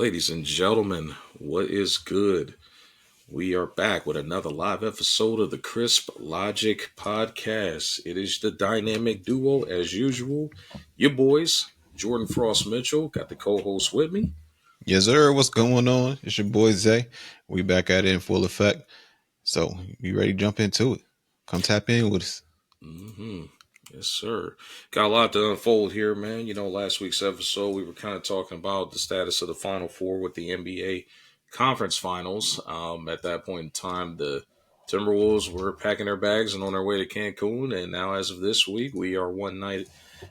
Ladies and gentlemen, what is good? We are back with another live episode of the Crisp Logic Podcast. It is the dynamic duo, as usual. Your boys, Jordan Frost Mitchell, got the co host with me. Yes, sir. What's going on? It's your boy Zay. We back at it in full effect. So you ready to jump into it? Come tap in with us. Mm-hmm. Yes, sir. Got a lot to unfold here, man. Last week's episode, we were kind of talking about the status of the Final Four with the NBA Conference Finals. At that point in time, the Timberwolves were packing their bags and on their way to Cancun. And now, as of this week, we are one night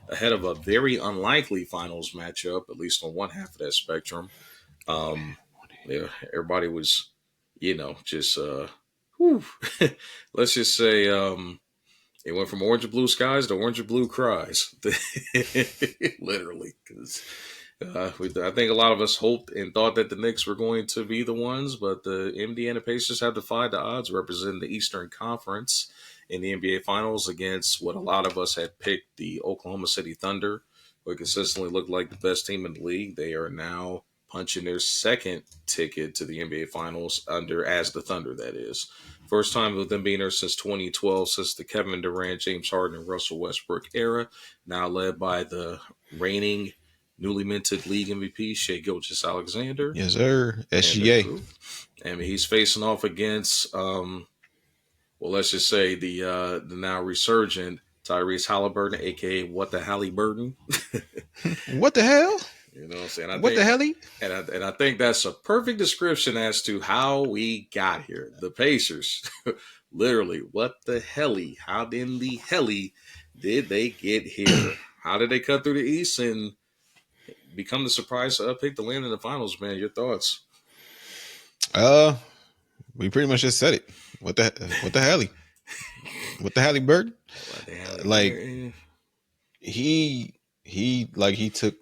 ahead of a very unlikely finals matchup, at least on one half of that spectrum. Um, yeah, everybody was, just, whew. Let's just say, it went from orange and blue skies to orange and blue cries, literally. Because I think a lot of us hoped and thought that the Knicks were going to be the ones, but the Indiana Pacers have defied the odds, representing the Eastern Conference in the NBA Finals against what a lot of us had picked, the Oklahoma City Thunder, who consistently looked like the best team in the league. They are now punching their second ticket to the NBA Finals as the Thunder, that is. First time with them being there since 2012, since the Kevin Durant, James Harden, and Russell Westbrook era. Now led by the reigning, newly minted league MVP, Shai Gilgeous-Alexander. Yes, sir. And their SGA. crew. I mean, he's facing off against, let's just say the now resurgent Tyrese Haliburton, aka What the Haliburton. What the hell? You know what I'm saying? What the hell? And I think that's a perfect description as to how we got here. The Pacers, literally, what the helly? How in the helly did they get here? How did they cut through the East and become the surprise pick to land in the finals? Man, your thoughts? We pretty much just said it. What the helly? What the Haliburton? Like he took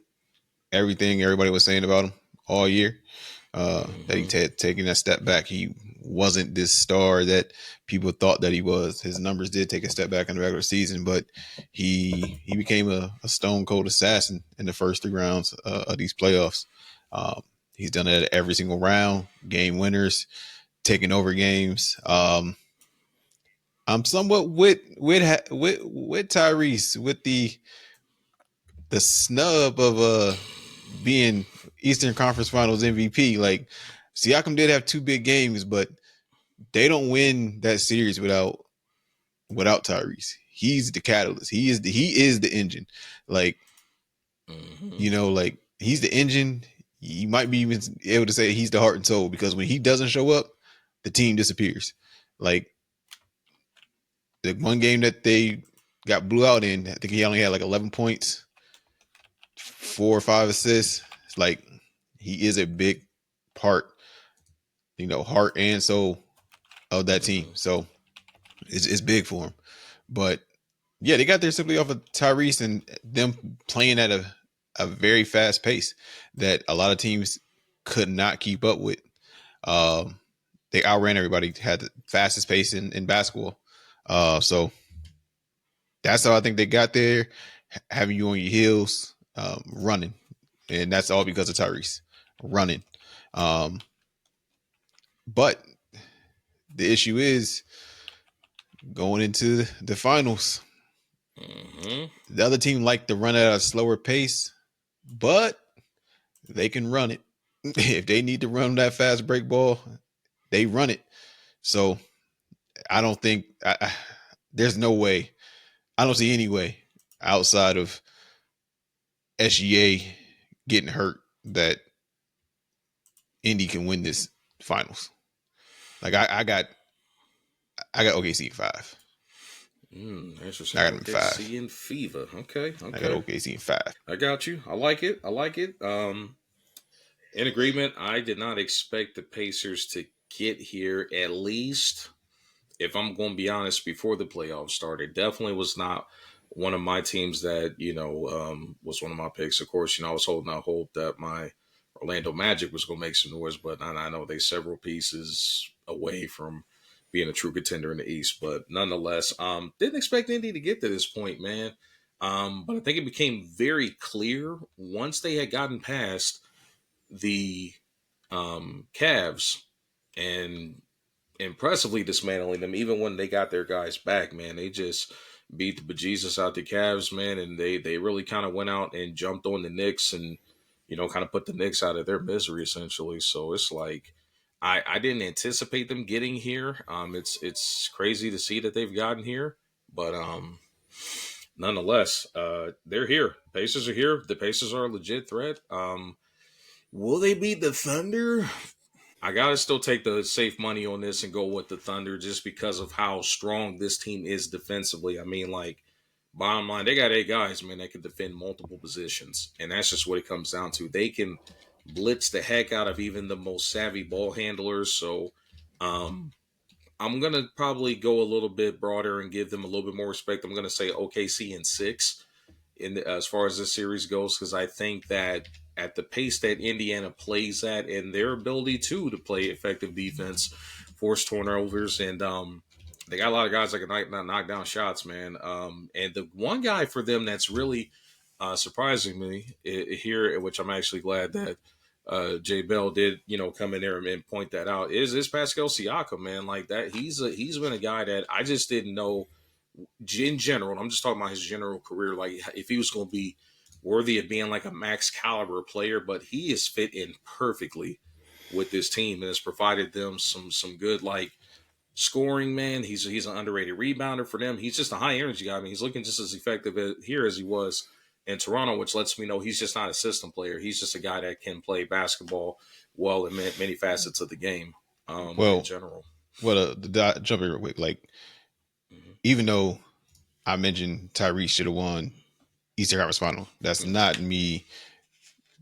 everything everybody was saying about him all year. That he taking that step back. He wasn't this star that people thought that he was. His numbers did take a step back in the regular season, but he became a stone cold assassin in the first 3 rounds of these playoffs. He's done it every single round, game winners, taking over games. I'm somewhat with Tyrese with the snub of being Eastern Conference Finals MVP. Like, Siakam did have 2 big games, but they don't win that series without Tyrese. He's the catalyst. He is the engine. Like, like he's the engine. You might be even able to say he's the heart and soul, because when he doesn't show up, the team disappears. Like, the one game that they got blew out in, I think he only had like 11 points, 4 or 5 assists. It's like, he is a big part, heart and soul of that team. So it's big for him. But yeah, they got there simply off of Tyrese and them playing at a very fast pace that a lot of teams could not keep up with. They outran everybody, had the fastest pace in basketball. So that's how I think they got there, having you on your heels, running. And that's all because of Tyrese running. But the issue is going into the finals. The other team like to run at a slower pace, but they can run it. If they need to run that fast break ball, they run it. So I don't think there's no way. I don't see any way outside of SGA getting hurt that Indy can win this finals. Like, I got OKC in 5. Interesting. I got him in 5. OKC in fever. Okay. I got OKC in 5. I got you. I like it. In agreement. I did not expect the Pacers to get here, at least, if I'm going to be honest, before the playoffs started. Definitely was not one of my teams that, was one of my picks. Of course, I was holding out hope that my Orlando Magic was going to make some noise, but I know they several pieces away from being a true contender in the East. But nonetheless, didn't expect Indy to get to this point, man. But I think it became very clear once they had gotten past the Cavs and impressively dismantling them. Even when they got their guys back, man, they just beat the bejesus out the Cavs, man, and they really kind of went out and jumped on the Knicks and kind of put the Knicks out of their misery essentially. So it's like I didn't anticipate them getting here. It's crazy to see that they've gotten here, but nonetheless, they're here. Pacers are here. The Pacers are a legit threat. Will they beat the Thunder? I gotta still take the safe money on this and go with the Thunder just because of how strong this team is defensively. I mean, like, bottom line, they got 8 guys, man, that can defend multiple positions. And that's just what it comes down to. They can blitz the heck out of even the most savvy ball handlers. So um, I'm gonna probably go a little bit broader and give them a little bit more respect. I'm gonna say OKC in 6 as far as this series goes, because I think that at the pace that Indiana plays at and their ability to play effective defense, force turnovers, and they got a lot of guys that can knock down shots, man. And the one guy for them that's really surprising me here, which I'm actually glad that Jay Bell did, come in there and point that out, is Pascal Siakam, man. Like that, he's been a guy that I just didn't know in general, and I'm just talking about his general career, like if he was going to be worthy of being like a max caliber player, but he has fit in perfectly with this team and has provided them some good like scoring, man. He's an underrated rebounder for them. He's just a high energy guy. I mean, he's looking just as effective here as he was in Toronto, which lets me know he's just not a system player. He's just a guy that can play basketball well in many facets of the game in general. Well, jumping real quick, like even though I mentioned Tyrese should have won Eastern Conference Final, that's not me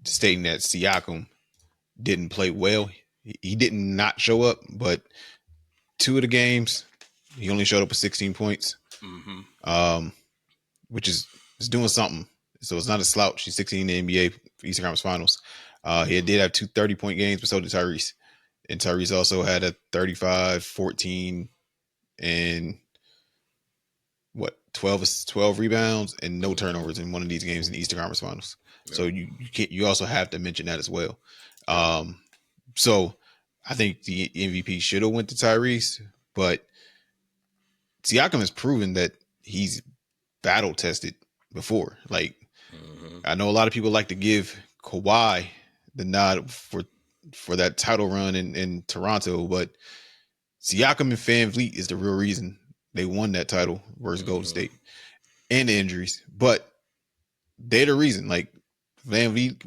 stating that Siakam didn't play well. He did not show up, but 2 of the games he only showed up with 16 points, which is doing something. So it's not a slouch. He's 16 in the NBA for Eastern Conference Finals. He did have 2 30-point games, but so did Tyrese. And Tyrese also had a 35, 14, and 12 rebounds and no turnovers in one of these games in the Eastern Conference Finals. Yeah. So you also have to mention that as well. So I think the MVP should have went to Tyrese, but Siakam has proven that he's battle tested before. Like I know a lot of people like to give Kawhi the nod for that title run in Toronto, but Siakam and Van Vliet is the real reason they won that title versus Golden State, and the injuries. But they're the reason. Like Van Vliet,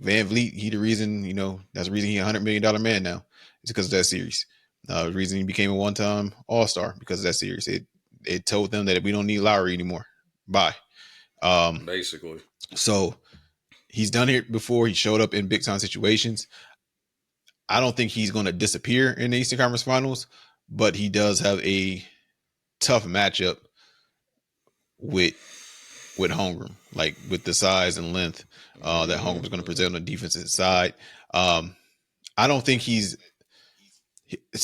he the reason. That's the reason he's $100 million man now. It's because of that series. The reason he became a one-time All-Star because of that series. It told them that we don't need Lowry anymore. Bye. Basically. So he's done it before. He showed up in big-time situations. I don't think he's going to disappear in the Eastern Conference Finals, but he does have a tough matchup with Holmgren, like with the size and length that Holmgren's going to present on the defensive side. I don't think to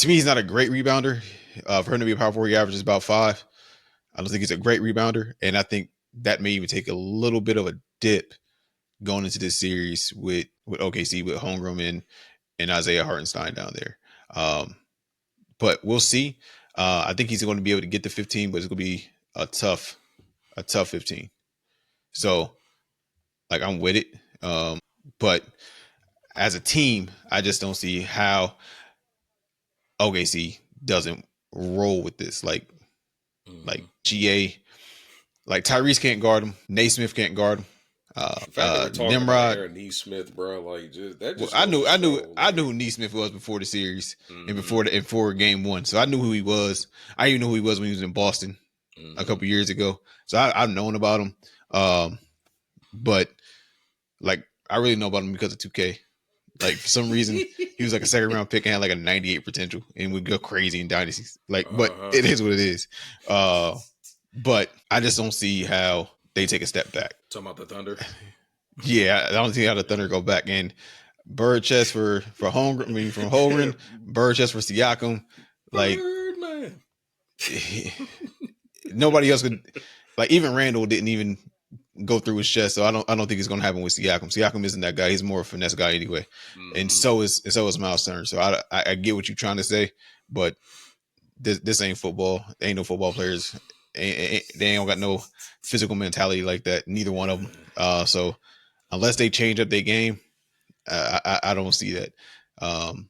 me, he's not a great rebounder. For him to be a power forward, he averages about 5. I don't think he's a great rebounder, and I think that may even take a little bit of a dip going into this series with OKC, with Holmgren and Isaiah Hartenstein down there. But we'll see. I think he's going to be able to get to 15, but it's going to be a tough 15. So, like, I'm with it. But as a team, I just don't see how OKC doesn't roll with this. Like GA, like Tyrese can't guard him. Naismith can't guard him. The fact that we're talking Nimrod, about Aaron Nesmith, bro, like that just I knew who Nesmith was before the series and before game 1. So I knew who he was. I even knew who he was when he was in Boston a couple years ago. So I've known about him. But like I really know about him because of 2K. Like for some reason he was like a 2nd round pick and had like a 98 potential and would go crazy in dynasties. Like, but it is what it is. But I just don't see how they take a step back. Talking about the Thunder. Yeah, I don't see how the Thunder go back. And bird chest for Holmgren. I mean, from Holmgren, bird chest for Siakam. Like, nobody else could. Like, even Randall didn't even go through his chest. So I don't think it's gonna happen with Siakam. Siakam isn't that guy. He's more a finesse guy anyway. And Mm-hmm. so is Miles Turner. So I get what you're trying to say, but this ain't football. There ain't no football players. They ain't got no physical mentality like that. Neither one of them. So unless they change up their game, I don't see that. Um,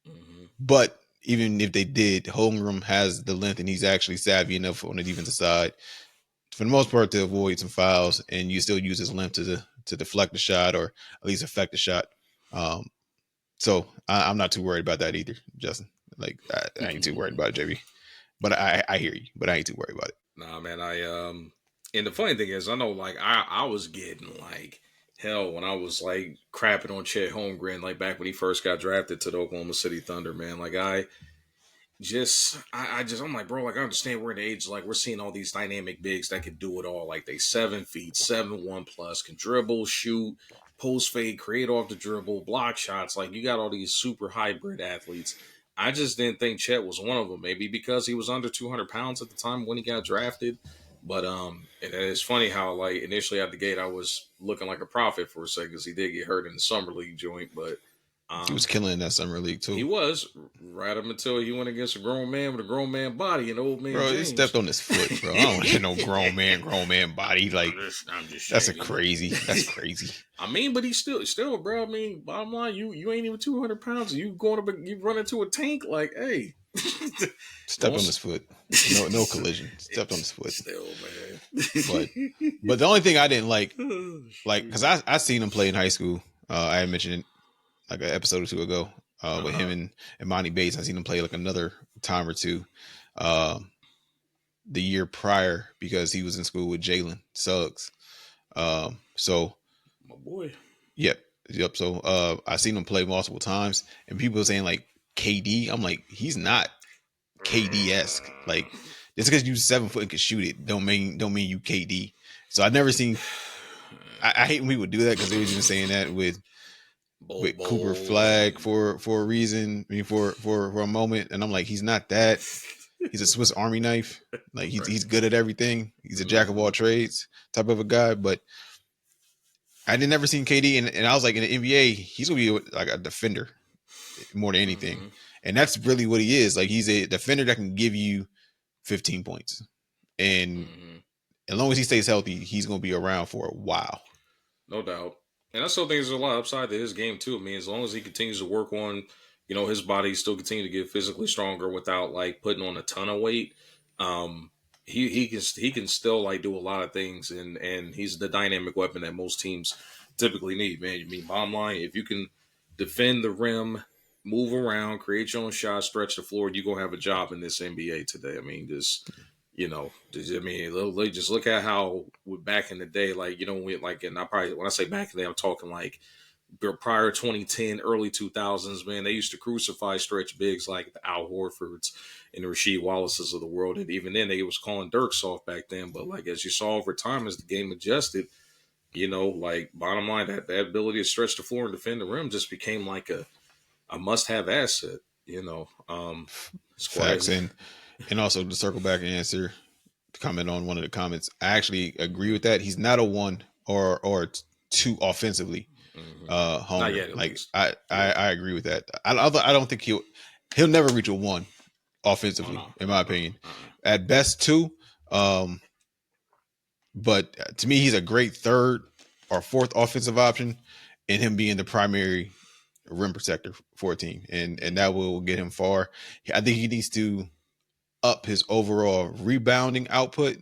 Mm-hmm. but even if they did, Holmgren has the length and he's actually savvy enough on the defensive side for the most part to avoid some fouls, and you still use his length to deflect the shot or at least affect the shot. Um, so I'm not too worried about that either, Justin. Like I ain't too worried about it, JB. But I hear you, but I ain't too worried about it. Nah, man. And the funny thing is, I know, like, I was getting like hell when I was like crapping on Chet Holmgren, like back when he first got drafted to the Oklahoma City Thunder, man. Like, I'm like, bro, like, I understand we're in the age, like, we're seeing all these dynamic bigs that can do it all. Like, they 7 feet, 7'1" plus, can dribble, shoot, post fade, create off the dribble, block shots. Like, you got all these super hybrid athletes. I just didn't think Chet was one of them. Maybe because he was under 200 pounds at the time when he got drafted. But and it's funny how, like, initially out the gate I was looking like a prophet for a second because he did get hurt in the summer league joint. But He was um, killing in that summer league he too, was right up until he went against a grown man with a grown man body and old man bro. He stepped James. on his foot, bro. I don't hear no grown man body. Like I'm just that's a saying. crazy. That's crazy. I mean, but he's still, bro. I mean, bottom line, you ain't even 200 pounds. You going to you run into a tank like, hey, Stepped on don't his foot. No collision. Stepped on his foot. still, man. But the only thing I didn't like, Oh, because shoot. I seen him play in high school. I had mentioned it like an episode or two ago with him Uh-huh. and Monty Bates. I seen him play like another time or two the year prior because he was in school with Jalen Suggs. So My boy. yep. So I seen him play multiple times, and people were saying like KD. I'm like, he's not KD esque. Like just because you 7 foot and can shoot it, don't mean you KD. So I never seen. I hate when people do that because they was even saying that Bold, with Cooper bold. Flag for a reason. I mean for a moment, and I'm like, he's not that. He's a Swiss Army knife. Like Right. he's good at everything. He's a jack of all Mm-hmm. trades type of a guy. But I did never seen KD, and I was like in the NBA, he's gonna be like a defender more than anything, Mm-hmm. and that's really what he is. Like he's a defender that can give you 15 points, and Mm-hmm. as long as he stays healthy, he's gonna be around for a while. No doubt. And I still think there's a lot of upside to his game too. I mean, as long as he continues to work on, his body still continue to get physically stronger without like putting on a ton of weight. Um, he can still like do a lot of things, and he's the dynamic weapon that most teams typically need. Man, I mean, bottom line, if you can defend the rim, move around, create your own shot, stretch the floor, you gonna have a job in this NBA today. I mean, I mean, just look at how back in the day, like, and when I say back in the day, I'm talking like prior 2010, early 2000s, man, they used to crucify stretch bigs like the Al Horfords and the Rasheed Wallaces of the world. And even then, they was calling Dirk soft back then. But like, as you saw over time, as the game adjusted, like bottom line, that ability to stretch the floor and defend the rim just became like a must have asset, it's quite, Facts, and also to circle back and answer comment on one of the comments. I actually agree with that. He's not a one or two offensively. mhm. Not Holmgren. yet, at Like least. I, Yeah. I I agree with that. I don't think he'll never reach a one Oh, no. offensively, in my No. opinion. At best two. Um, but to me, he's a great third or fourth offensive option, and him being the primary rim protector for a team, and that will get him far. I think he needs to up his overall rebounding output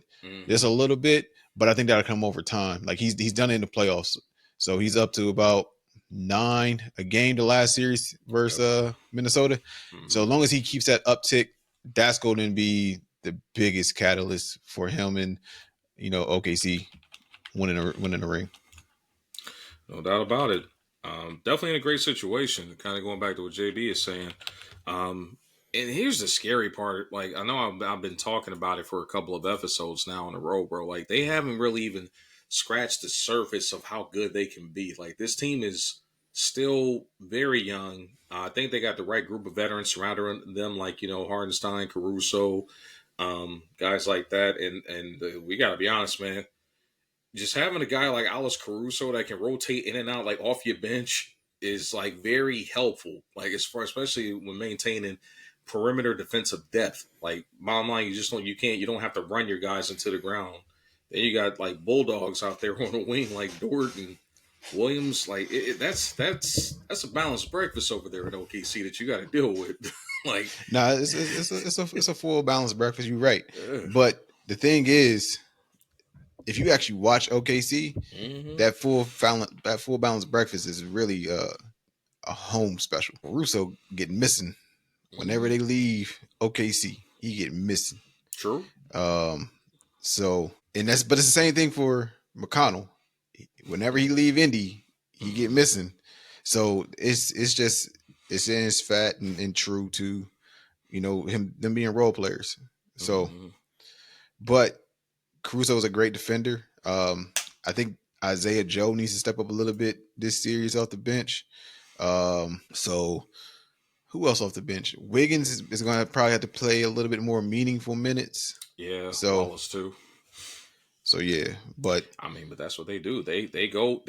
just Mm-hmm. a little bit, but I think that'll come over time. Like he's done it in the playoffs, so he's up to about 9 a game the last series versus Yep. Minnesota. So Mm-hmm. as long as he keeps that uptick, that's going to be the biggest catalyst for him and OKC winning the ring. No doubt about it. Definitely in a great situation. Kind of going back to what JB is saying. Um, and here's the scary part. Like, I know I've been talking about it for a couple of episodes now in a row, bro. Like, they haven't really even scratched the surface of how good they can be. Like, this team is still very young. I think they got the right group of veterans surrounding them, like, Hardenstein, Caruso, guys like that. And we got to be honest, man. just having a guy like Alice Caruso that can rotate in and out like off your bench is like very helpful. Like as far, especially when maintaining perimeter defensive depth. Like bottom line, you don't have to run your guys into the ground. Then you got like bulldogs out there on the wing like Dort and Williams. Like that's a balanced breakfast over there at OKC that you got to deal with. Like, Nah, it's a full balanced breakfast. You're right, uh, but the thing is, if you actually watch OKC, mm-hmm, that full balanced breakfast is really a home special. Russo getting missing whenever mm-hmm. they leave OKC. He get missing. True. Um, so and that's but it's the same thing for McConnell. Whenever he leave Indy, he get Mm-hmm, missing. So it's just it's in his fat and true to them being role players. So, mm-hmm. but Caruso is a great defender. I think Isaiah Joe needs to step up a little bit this series off the bench. So who else off the bench? Wiggins is going to probably have to play a little bit more meaningful minutes. Yeah, So, Wallace too. so yeah, but I mean, but that's what they do. They go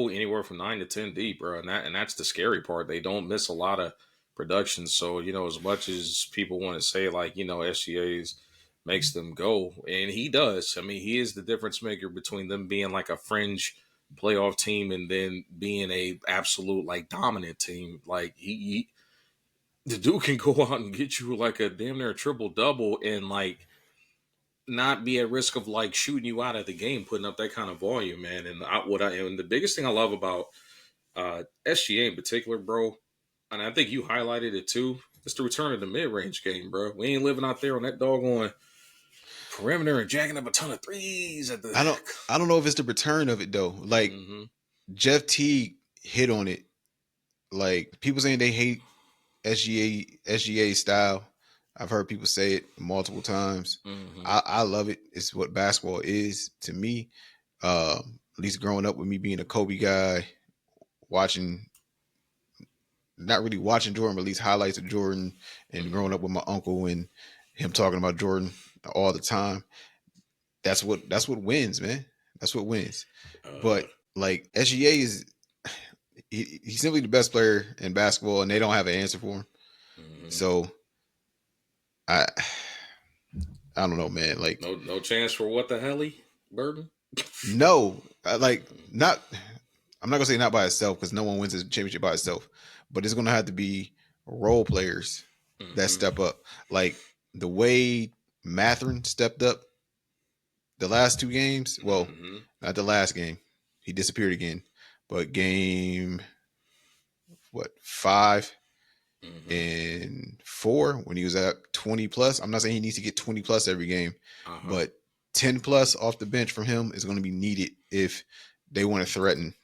anywhere from 9 to 10 deep, bro, and that's the scary part. They don't miss a lot of production. So as much as people want to say like SGA's makes them go, and he does. I mean, he is the difference maker between them being like a fringe playoff team and then being a absolute like dominant team. Like the dude can go out and get you like a damn near triple double and like not be at risk of like shooting you out of the game, putting up that kind of volume, man. And the biggest thing I love about SGA in particular, bro, and I think you highlighted it too, it's the return of the mid range game, bro. We ain't living out there on that doggone perimeter and jacking up a ton of threes at the. I don't know if it's the return of it though. Like Mm-hmm, Jeff Teague hit on it. Like people saying they hate SGA style. I've heard people say it multiple times. mm-hmm, I love it. It's what basketball is to me. At least growing up with me being a Kobe guy, watching not really watching Jordan, but at least highlights of Jordan, and growing mm-hmm. up with my uncle and him talking about Jordan all the time. That's what wins, man. That's what wins. Uh, But like SGA he's simply the best player in basketball, and they don't have an answer for him. mm-hmm. So I I don't know, man. Like No chance for what the hell, Burton? no, like not. I'm not gonna say not by itself because no one wins a championship by itself, but it's gonna have to be role players that Mm-hmm, step up. Like the way Matherin stepped up the last two games. Well, mm-hmm, not the last game. He disappeared again. But game what 5 mm-hmm. and 4 when he was at 20 plus. I'm not saying he needs to get 20 plus every game, Uh-huh. but 10 plus off the bench from him is going to be needed if they want to threaten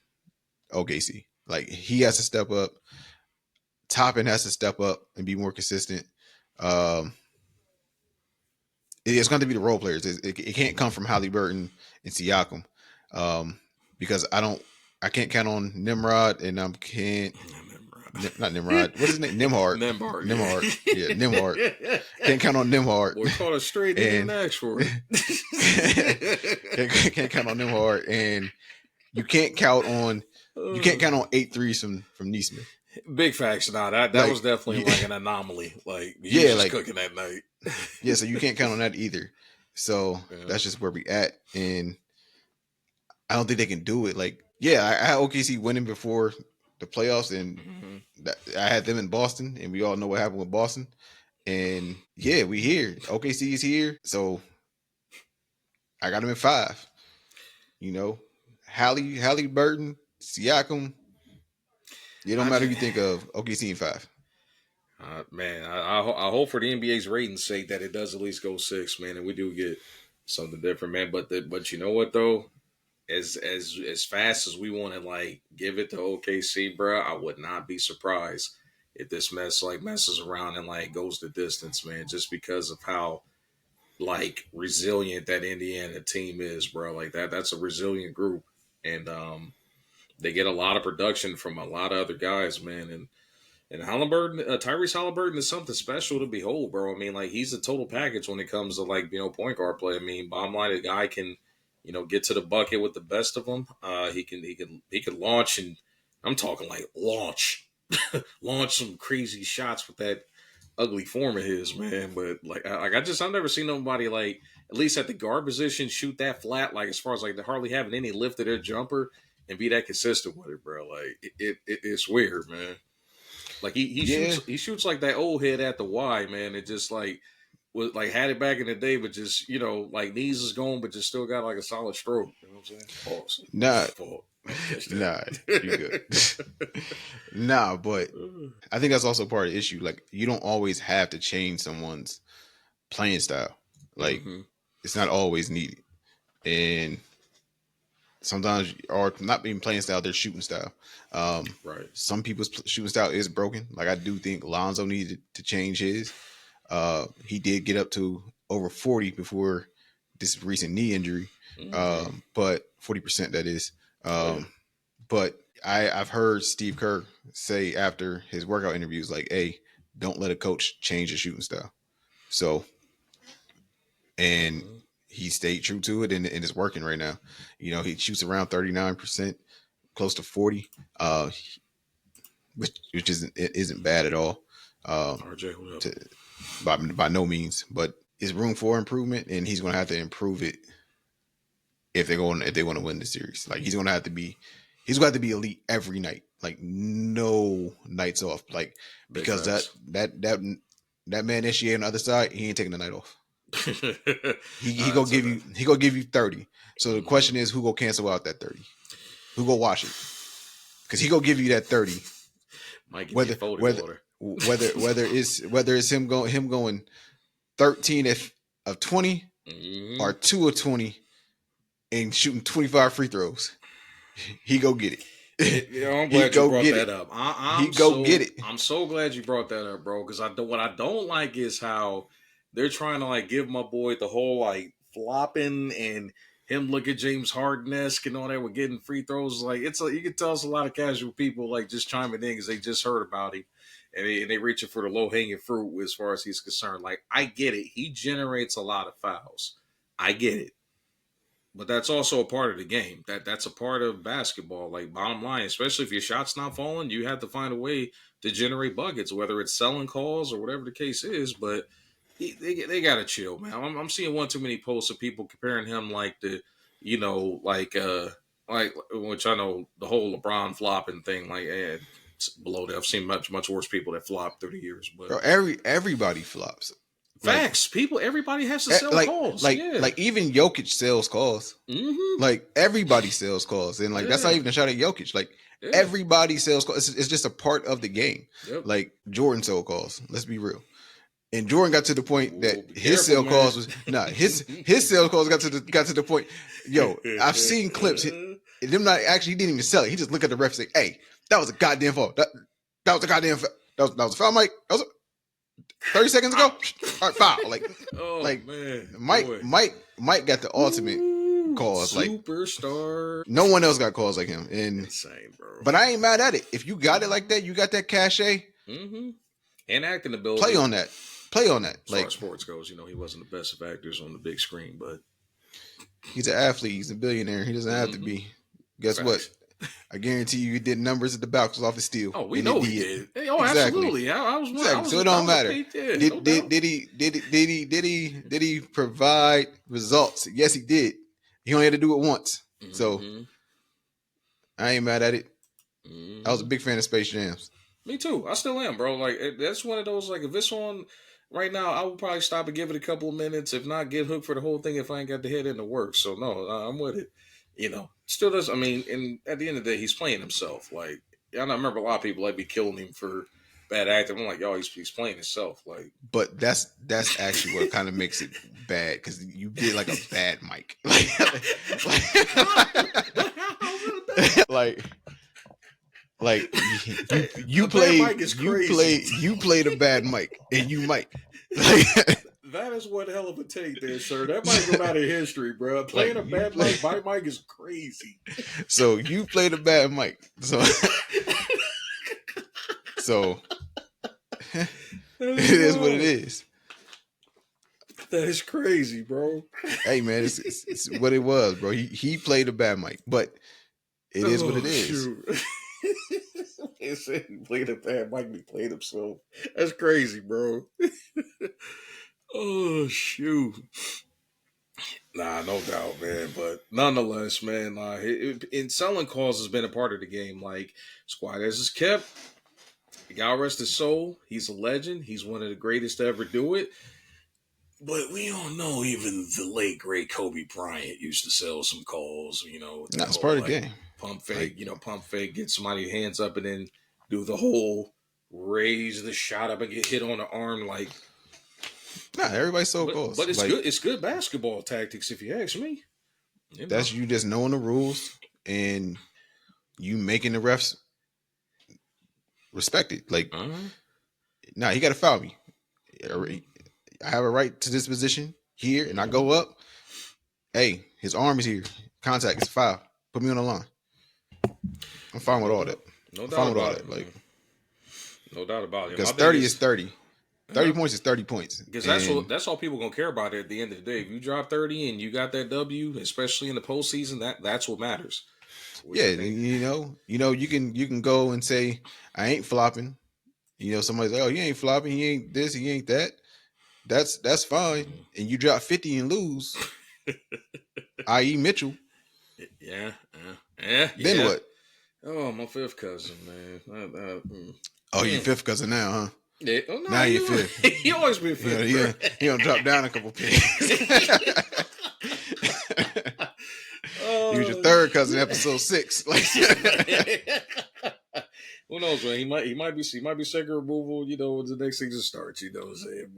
OKC. Like he has to step up. Toppin has to step up and be more consistent. Um, it's going to be the role players. It can't come from Haliburton and Siakam, um, because I can't count on Nimrod, and I can't not Nimrod. What's his name? Nimhard. Nembhard, Nimhard. Yeah, Nimhard. yeah. Can't count on Nimhard, Boy, caught it straight, didn't even and ask for it. can't count on Nimhard, and you can't count on you can't count on 8 threes from Neesmith. Big facts. Nah, that was Like, definitely like an anomaly. Like he was yeah, just like cooking that night. yeah. So you can't count on that either. So Yeah. that's just where we at, and I don't think they can do it. Like, yeah, I had OKC winning before the playoffs, and Mhm. I had them in Boston, and we all know what happened with Boston. And yeah, we here. OKC is here, so I got them in 5. You know, Halle Burton, Siakam. It don't I matter who just, you think of OKC in 5. man, I hope for the NBA's ratings sake that it does at least go 6, man, and we do get something different, man. But you know what though, as fast as we want to like give it to OKC, bro, I would not be surprised if this mess like messes around and like goes the distance, man, just because of how like resilient that Indiana team is, bro. Like that's a resilient group, and they get a lot of production from a lot of other guys, man. And Halliburton, Tyrese Haliburton is something special to behold, bro. I mean, like he's a total package when it comes to like point guard play. I mean, bottom line, the guy can get to the bucket with the best of them. He can launch, and I'm talking like launch some crazy shots with that ugly form of his, man. But I've never seen nobody like at least at the guard position shoot that flat. Like as far as like they hardly having any lift of their jumper and be that consistent with it, bro. Like it's weird, man. Like Yeah. he shoots like that old head at the Y, man. It just like was like had it back in the day, but just like knees is gone, but just still got like a solid stroke. You know what I'm saying? Pause. Nah, Fault. Catch nah, you good. that. Nah, but I think that's also part of the issue. Like, you don't always have to change someone's playing style. Like, Mm-hmm. it's not always needed. And sometimes, or not being playing style, their shooting style. Right. Some people's shooting style is broken. Like, I do think Lonzo needed to change his. He did get up to over 40 before this recent knee injury, Mm-hmm. but 40% that is. Oh yeah. But I've heard Steve Kerr say after his workout interviews, like, "Hey, don't let a coach change your shooting style." So, and Mm-hmm. he stayed true to it, and it's working right now. He shoots around 39%, close to 40, which isn't bad at all. RJ, what up? To by no means, but is room for improvement, and he's going to have to improve it if they want to win the series. Like, he's got to be elite every night, like no nights off, like Big because facts. that man SGA on the other side, he ain't taking the night off. He I'd gonna say give that. you he gonna give you 30. So the Mm-hmm. question is, who gonna cancel out that 30? Who gonna watch it? Because he gonna give you that 30, Might give you whether 40 whether water. whether it's him going 13 of 20 Mm-hmm. or 2 of 20 and shooting 25 free throws. He go get it. I'm He glad you go brought get that it. up. He go get it. I'm so glad you brought that up, bro. Because what I don't like is how they're trying to like give my boy the whole like flopping and him look at James Harden esque and all that with getting free throws. Like you can tell it's a lot of casual people like just chiming in because they just heard about him and they reaching for the low hanging fruit as far as he's concerned. Like I get it, he generates a lot of fouls. I get it. But that's also a part of the game. That's a part of basketball. Like bottom line, especially if your shot's not falling, you have to find a way to generate buckets, whether it's selling calls or whatever the case is. But they gotta chill, man. I'm seeing one too many posts of people comparing him like like which I know the whole LeBron flopping thing. Like it's below that. I've seen much worse people that flop through the years. But Bro, everybody flops. Like facts, everybody has to sell like calls. like Yeah. like even Jokic sells calls. Mm-hmm. Like, everybody sells calls, and like, that's not Yeah. even a shot at Jokic. Like, Yeah. everybody sells calls. It's just a part of the game. Yep. Like, Jordan sold calls. Let's be real. And Jordan got to the point that Oh, be his careful, sale man. calls was his sale calls got to the point. Yo, I've seen clips. Them not actually, he didn't even sell it. He just looked at the ref and say, "Hey, that was a goddamn foul. That was a goddamn foul. That was a foul, Mike. That was 30 seconds ago. All right, foul." Oh Like man, Mike boy. Mike got the ultimate Ooh, calls. Like, superstar. no one else got calls like him. And Insane, bro. but I ain't mad at it. If you got it like that, you got that cachet. Mm-hmm. And acting Play ability. on that. Play on that. As far Like, as sports goes, he wasn't the best of actors on the big screen, but he's an athlete. He's a billionaire. He doesn't have to mm-hmm. be. Guess what? Facts. I guarantee you, he did numbers at the Baucus off the steal, Oh, we and it know he did. did. Hey, oh, Exactly. absolutely. I Exactly. was So it that don't was a matter. peak. Yeah, no Did doubt. did did he did he provide results? Yes, he did. He only had to do it once. So Mm-hmm. I ain't mad at it. I was a Mm-hmm. big fan of Space Jams. Me too. I still am, bro. Like that's one of those. Like if it's on right now, I will probably stop and give it a couple of minutes. If not, get hooked for the whole thing. If I ain't got the head into work, so no, I'm with it. Still does. I mean, and at the end of the day, he's playing himself. Like I remember a lot of people like be killing him for bad acting. I'm like, yo, he's playing himself. Like, But that's actually what kind of makes it bad, because you did like a bad mic. Like, like you a bad played mic is crazy. you played a bad mic, and you might like That is one hell of a take there, sir. That might go down in history, bro. Playing a you bad play. mic by mic is crazy. So you played a bad mic. So so it is what it is. That is crazy, bro. Hey man, it's what it was, bro. He played a bad mic, but it is what it Oh is. shoot. He said he played a bad mic, he played himself. That's crazy, bro. Oh shoot. Nah, no doubt, man. But nonetheless, man, in selling calls has been a part of the game. Like Squad as is kept. God rest his soul. He's a legend. He's one of the greatest to ever do it. But we all know even the late great Kobe Bryant used to sell some calls, with that Nah, it's whole part of the like game. pump Like, fake, pump fake, get somebody hands up and then do the whole raise the shot up and get hit on the arm like nah, everybody sold but calls. it's Like, good basketball tactics if you ask me. that's you just knowing the rules and you making the refs respect it. Like, Uh-huh. nah, he got to foul me. Mhm. I have a right to this position here, and I go up. Hey, his arm is here. Contact is foul. Put me on the line. I'm fine with No all that. doubt. No I'm doubt fine with all about that. it, Like, man. No doubt about it. because My thing 30 is is 30. 30 points is 30 points. because And that's all people gonna care about at the end of the day. If you drop 30 and you got that W, especially in the postseason, that's what matters. Which yeah, I think. you can go and say, I ain't flopping. Somebody's like, oh, he ain't flopping, he ain't this, he ain't that. That's fine. Mm. And you drop 50 and lose, i.e. Mitchell, Yeah, yeah, then yeah. what? Oh, my fifth cousin, man. Oh, you Mm. fifth cousin now, huh? Yeah. Oh no, Now you fifth. he always been fifth, bro. He don't drop down a couple pegs. He was your Oh third cousin, shit. episode 6. Like, Who knows, man? He might be second removal. The next season starts. You know what I'm saying?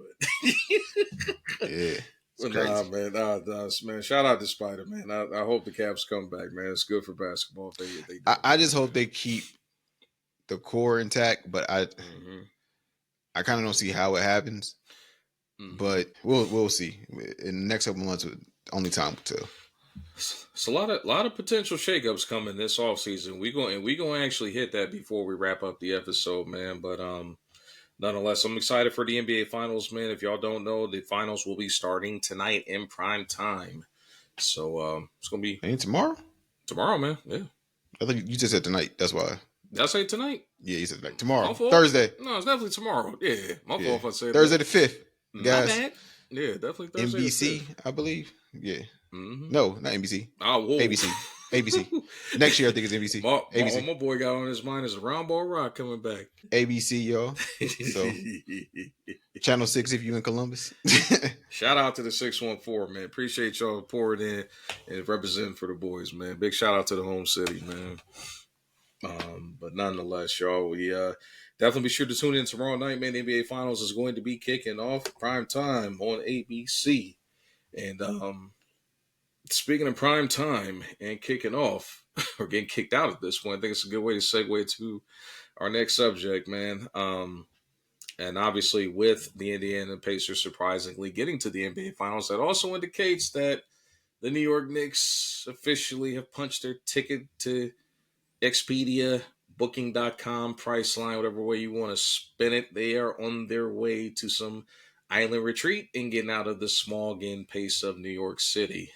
yeah, it's But nah, crazy. man, man. Shout out to Spider, man. I hope the Caps come back, man. It's good for basketball if they do, I man. just hope they keep the core intact, but Mm-hmm. I kind of don't see how it happens. Mm-hmm. But we'll see. In the next couple months, only time will tell. It's a lot of potential shakeups coming this offseason. We going to actually hit that before we wrap up the episode, man. But nonetheless, I'm excited for the NBA Finals, man. If y'all don't know, the finals will be starting tonight in prime time. So it's gonna be Ain't tomorrow? tomorrow, man. Yeah. I think you just said tonight. That's why. Did I say tonight? Yeah, you said like My tomorrow, fault. Thursday. No, it's definitely tomorrow. Yeah, my Yeah, fault if I said Thursday that. the 5th, My guys. bad. Yeah, definitely Thursday the NBC, 5th. I believe. Yeah. Mm-hmm. No, not NBC. Oh, whoa. ABC. ABC. Next year, I think it's NBC. ABC. My boy got on his mind is a round ball rock coming back. ABC, y'all. So, Channel 6 if you in Columbus. Shout out to the 614, man. Appreciate y'all pouring in and representing for the boys, man. Big shout out to the home city, man. But nonetheless, y'all, we definitely be sure to tune in tomorrow night, man. The NBA Finals is going to be kicking off prime time on ABC. And speaking of prime time and kicking off, or getting kicked out at this point, I think it's a good way to segue to our next subject, man. And obviously, with the Indiana Pacers surprisingly getting to the NBA Finals, that also indicates that the New York Knicks officially have punched their ticket to Expedia, Booking.com, Priceline, whatever way you want to spin it. They are on their way to some island retreat and getting out of the smog and pace of New York City.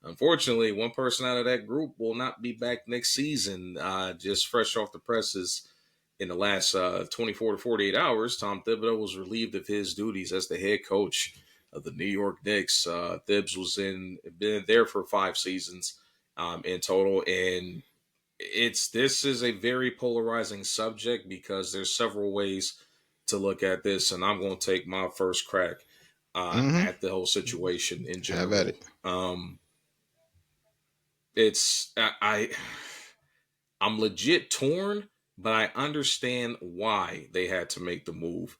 Unfortunately, one person out of that group will not be back next season. Just fresh off the presses in the last 24 to 48 hours, Tom Thibodeau was relieved of his duties as the head coach of the New York Knicks. Thibs been there for 5 seasons in total, and this is a very polarizing subject because there's several ways to look at this, and I'm going to take my first crack Mm-hmm. at the whole situation in Have at general. it. It's I'm legit torn, but I understand why they had to make the move.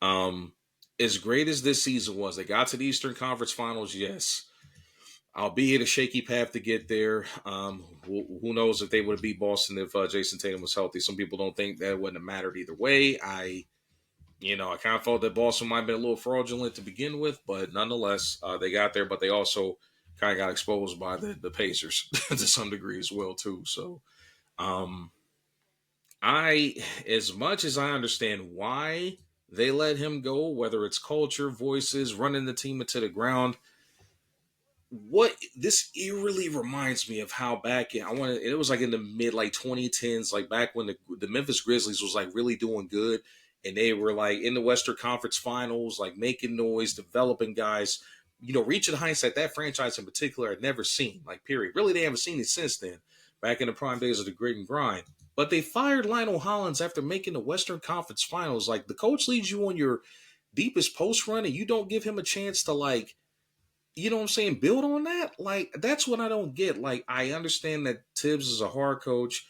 Um, as great as this season was, they got to the Eastern Conference Finals, yes. Albeit a shaky path to get there. Who knows if they would have beat Boston if Jason Tatum was healthy? Some people don't think that wouldn't have mattered either way. I kind of felt that Boston might have been a little fraudulent to begin with, but nonetheless, they got there. But they also kind of got exposed by the Pacers to some degree as well too. So, as much as I understand why they let him go, whether it's culture, voices, running the team into the ground. What this eerily reminds me of how back in I want it was like in the mid like 2010s, like back when the Memphis Grizzlies was like really doing good, and they were like in the Western Conference Finals, like making noise, developing guys, reaching heights that franchise in particular had never seen. Like period, really they haven't seen it since then. Back in the prime days of the grit and grind, but they fired Lionel Hollins after making the Western Conference Finals. Like the coach leads you on your deepest post run, and you don't give him a chance to like what I'm saying, build on that. Like that's what I don't get. Like I understand that Tibbs is a hard coach,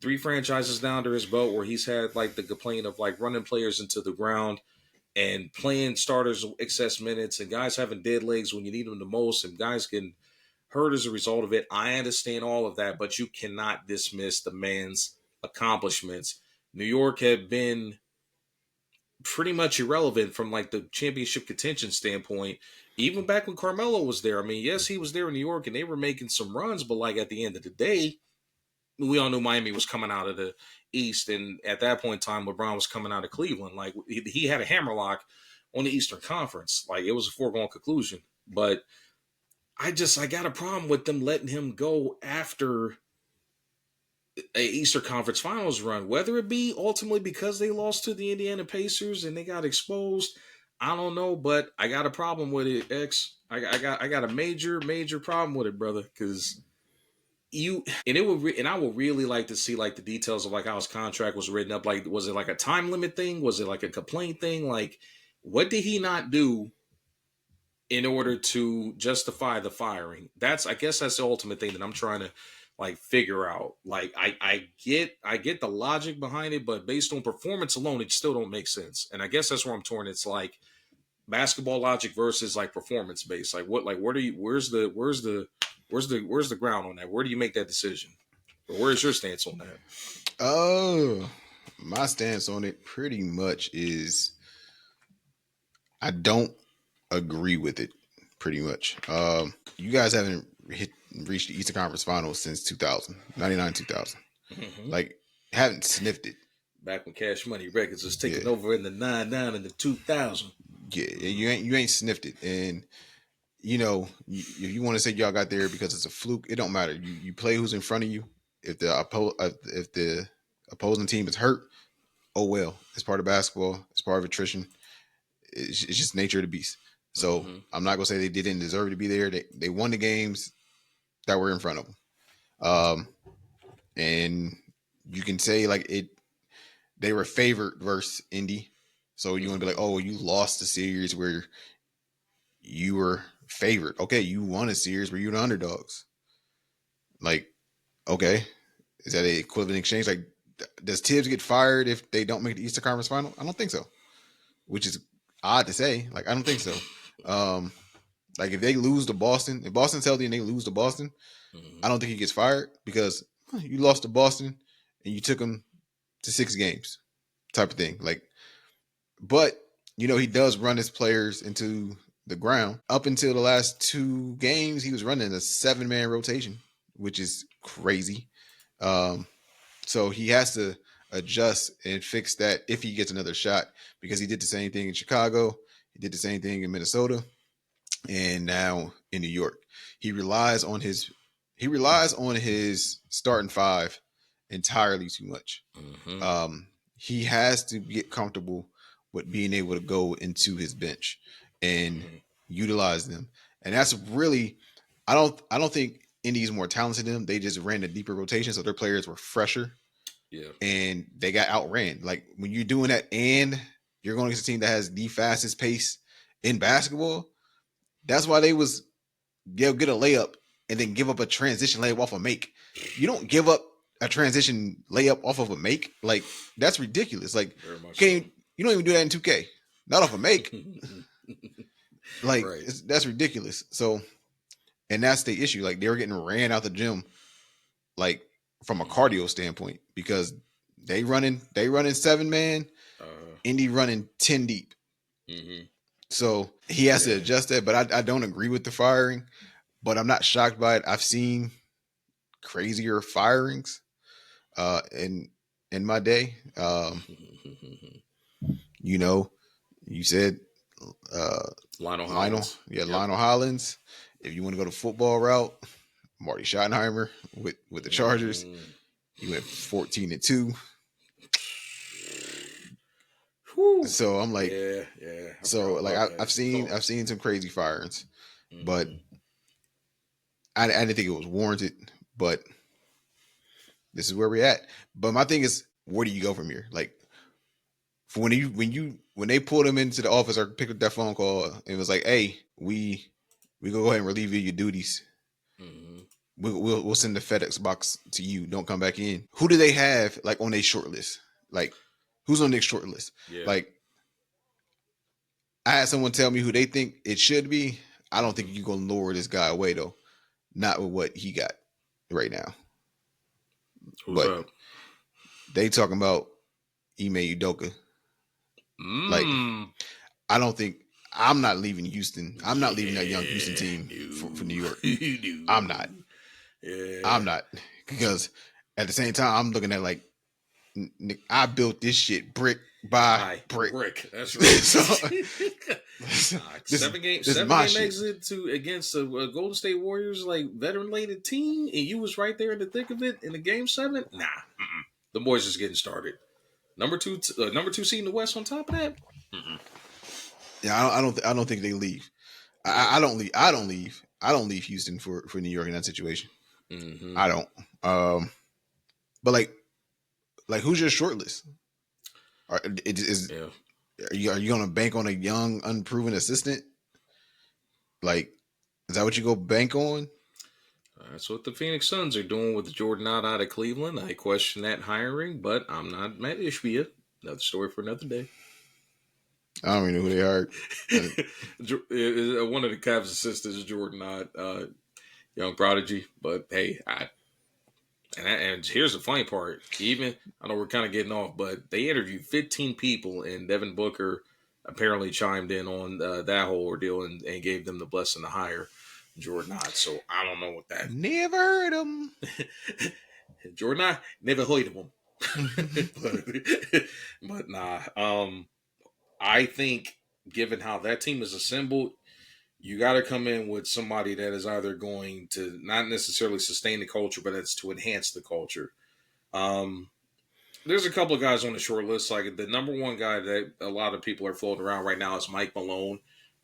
3 franchises down to his belt where he's had like the complaint of like running players into the ground and playing starters excess minutes and guys having dead legs when you need them the most and guys getting hurt as a result of it. I understand all of that, but you cannot dismiss the man's accomplishments. New York had been pretty much irrelevant from like the championship contention standpoint. Even back when Carmelo was there, I mean, yes, he was there in New York and they were making some runs, but like at the end of the day, we all knew Miami was coming out of the East, and at that point in time, LeBron was coming out of Cleveland. Like he had a hammerlock on the Eastern Conference, like it was a foregone conclusion. But I got a problem with them letting him go after a Eastern Conference Finals run, whether it be ultimately because they lost to the Indiana Pacers and they got exposed. I don't know, but I got a problem with it, X. I got a major problem with it, brother. Because I would really like to see like the details of like how his contract was written up. Like, was it like a time limit thing? Was it like a complaint thing? Like, what did he not do in order to justify the firing? I guess that's the ultimate thing that I'm trying to like figure out. Like I get the logic behind it, but based on performance alone, it still don't make sense. And I guess that's where I'm torn. It's like basketball logic versus like performance based. Like what like where do you where's the ground on that? Where do you make that decision? Or where's your stance on that? Oh, my stance on it pretty much is I don't agree with it. Pretty much. You guys haven't reached the Eastern Conference Finals since 2000, 99, 2000. Mm-hmm. Like, haven't sniffed it. Back when Cash Money Records was Yeah, taking over in the 99 and the 2000. yeah. You ain't sniffed it, and if you want to say y'all got there because it's a fluke, it don't matter. You play who's in front of you. If the opposing team is hurt, oh well. It's part of basketball. It's part of attrition. It's just nature of the beast. So Mm-hmm. I'm not gonna say they didn't deserve to be there. They won the games that were in front of them. Um, and you can say like they were favored versus Indy. So you want to be like, oh, you lost the series where you were favored. Okay, you won a series where you're the underdogs. Like, okay, is that an equivalent exchange? Like, does Tibbs get fired if they don't make the Eastern Conference Final? I don't think so. Which is odd to say. Like, I don't think so. Um, like if they lose to Boston, if Boston's healthy and they lose to Boston, I Mm-hmm. don't think he gets fired because you lost to Boston and you took him to 6 games, type of thing. Like, but he does run his players into the ground. Up until the last 2 games, he was running a 7-man rotation, which is crazy. Um, so he has to adjust and fix that if he gets another shot because he did the same thing in Chicago. He did the same thing in Minnesota and now in New York. He relies on his starting five entirely too much. Mm-hmm. He has to get comfortable with being able to go into his bench and Mm-hmm. utilize them. And that's really I don't think Indy's more talented than them. They just ran a deeper rotation, so their players were fresher Yeah. and they got outran. Like when you're doing that and you're going against a team that has the fastest pace in basketball, that's why they'll get a layup and then give up a transition layup off a make. You don't give up a transition layup off of a make. Like that's ridiculous. Like Very much so. you don't even do that in 2K. Not off a make. Like Right. that's ridiculous. So and that's the issue. Like they were getting ran out the gym, like from a Mm-hmm. cardio standpoint, because they running 7-man, Uh, Indy running 10 deep. mm-hmm. So he has to Yeah. adjust that. But I don't agree with the firing. But I'm not shocked by it. I've seen crazier firings in my day. You know, You said Lionel Lionel, Hollins. yeah, Yep. Lionel Hollins. If you want to go to football route, Marty Schottenheimer with the Chargers. Mm. He went 14-2. Whew. So I'm like, Yeah. I so forgot like about that. I've seen some crazy firings, but Mm-hmm. I didn't think it was warranted. But this is where we're at. But my thing is, where do you go from here? Like, for when they pulled him into the office or picked up that phone call, and it was like, hey, we go ahead and relieve you of your duties. Mm-hmm. We'll send the FedEx box to you. Don't come back in. Who do they have like on their short list? Like, who's on their short list? Yeah. Like, I had someone tell me who they think it should be. I don't think Mm-hmm. you're gonna lower this guy away though. Not with what he got right now. Who's But up? they talking about Ime Udoka. Like, Mm. I don't think I'm not leaving Houston. I'm not leaving that young Houston Yeah. team for New York. No. I'm not. Yeah. I'm not. Because at the same time, I'm looking at like I built this shit brick by brick. Brick. That's right. So, seven game exit to against a Golden State Warriors like veteran laden team, and you was right there in the thick of it in the game 7. Nah, the boys just getting started. Number two seed in the West. On top of that, yeah, I don't think they leave. I don't leave. I don't leave. I don't leave Houston for New York in that situation. mm-hmm. I don't. But like who's your short list? Yeah. Are you gonna bank on a young, unproven assistant? Like, is that what you go bank on? That's what the Phoenix Suns are doing with Jordan out of Cleveland. I question that hiring, but I'm not mad at Ishbia. Another story for another day. I don't even know who they are. One of the Cavs assistants is Jordan young prodigy. But hey, and here's the funny part. Even I know we're kind of getting off, but they interviewed 15 people, and Devin Booker apparently chimed in on that whole ordeal and gave them the blessing to hire Jordan. So I don't know what that. Never heard him. Jordan, never heard of him. but nah. I think given how that team is assembled, you got to come in with somebody that is either going to not necessarily sustain the culture, but it's to enhance the culture. There's a couple of guys on the short list. Like the number one guy that a lot of people are floating around right now is Mike Malone.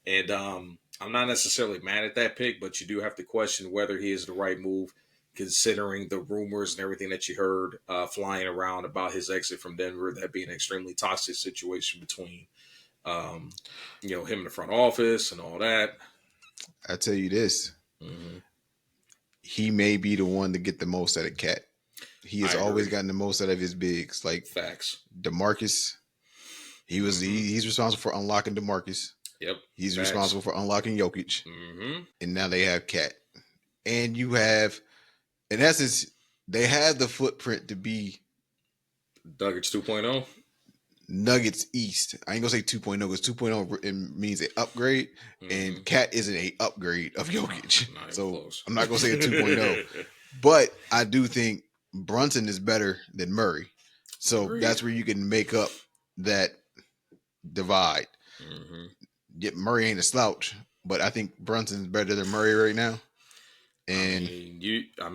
And I'm not necessarily mad at that pick, but you do have to question whether he is the right move, considering the rumors and everything that you heard flying around about his exit from Denver, that being an extremely toxic situation between, him in the front office and all that. I tell you this, Mm-hmm. he may be the one to get the most out of Cat. He has I always agree. gotten the most out of his bigs. Like Facts. DeMarcus, he's responsible for unlocking DeMarcus. Yep. He's Facts. responsible for unlocking Jokic. Mm-hmm. And now they have Cat. And you have, in essence, they have the footprint to be Nuggets 2.0. Nuggets East. I ain't gonna say 2.0 because 2.0 it means an upgrade, and Cat isn't a upgrade of Jokic. So close. I'm not gonna say a 2.0, but I do think Brunson is better than Murray. So Agreed. That's where you can make up that divide. Mm-hmm. Yet Murray ain't a slouch, but I think Brunson's better than Murray right now. And you can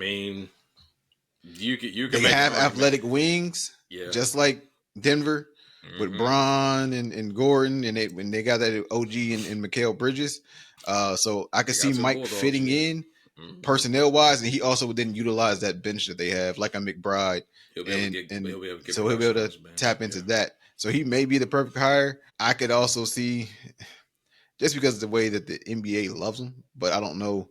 they make have athletic wings, just like Denver. With Braun and Gordon, and when they got that OG and Mikal Bridges. So I could see Mike fitting in personnel wise, and he also didn't utilize that bench that they have, like a McBride. He'll be able to tap into that. So he may be the perfect hire. I could also see, just because of the way that the NBA loves him, but I don't know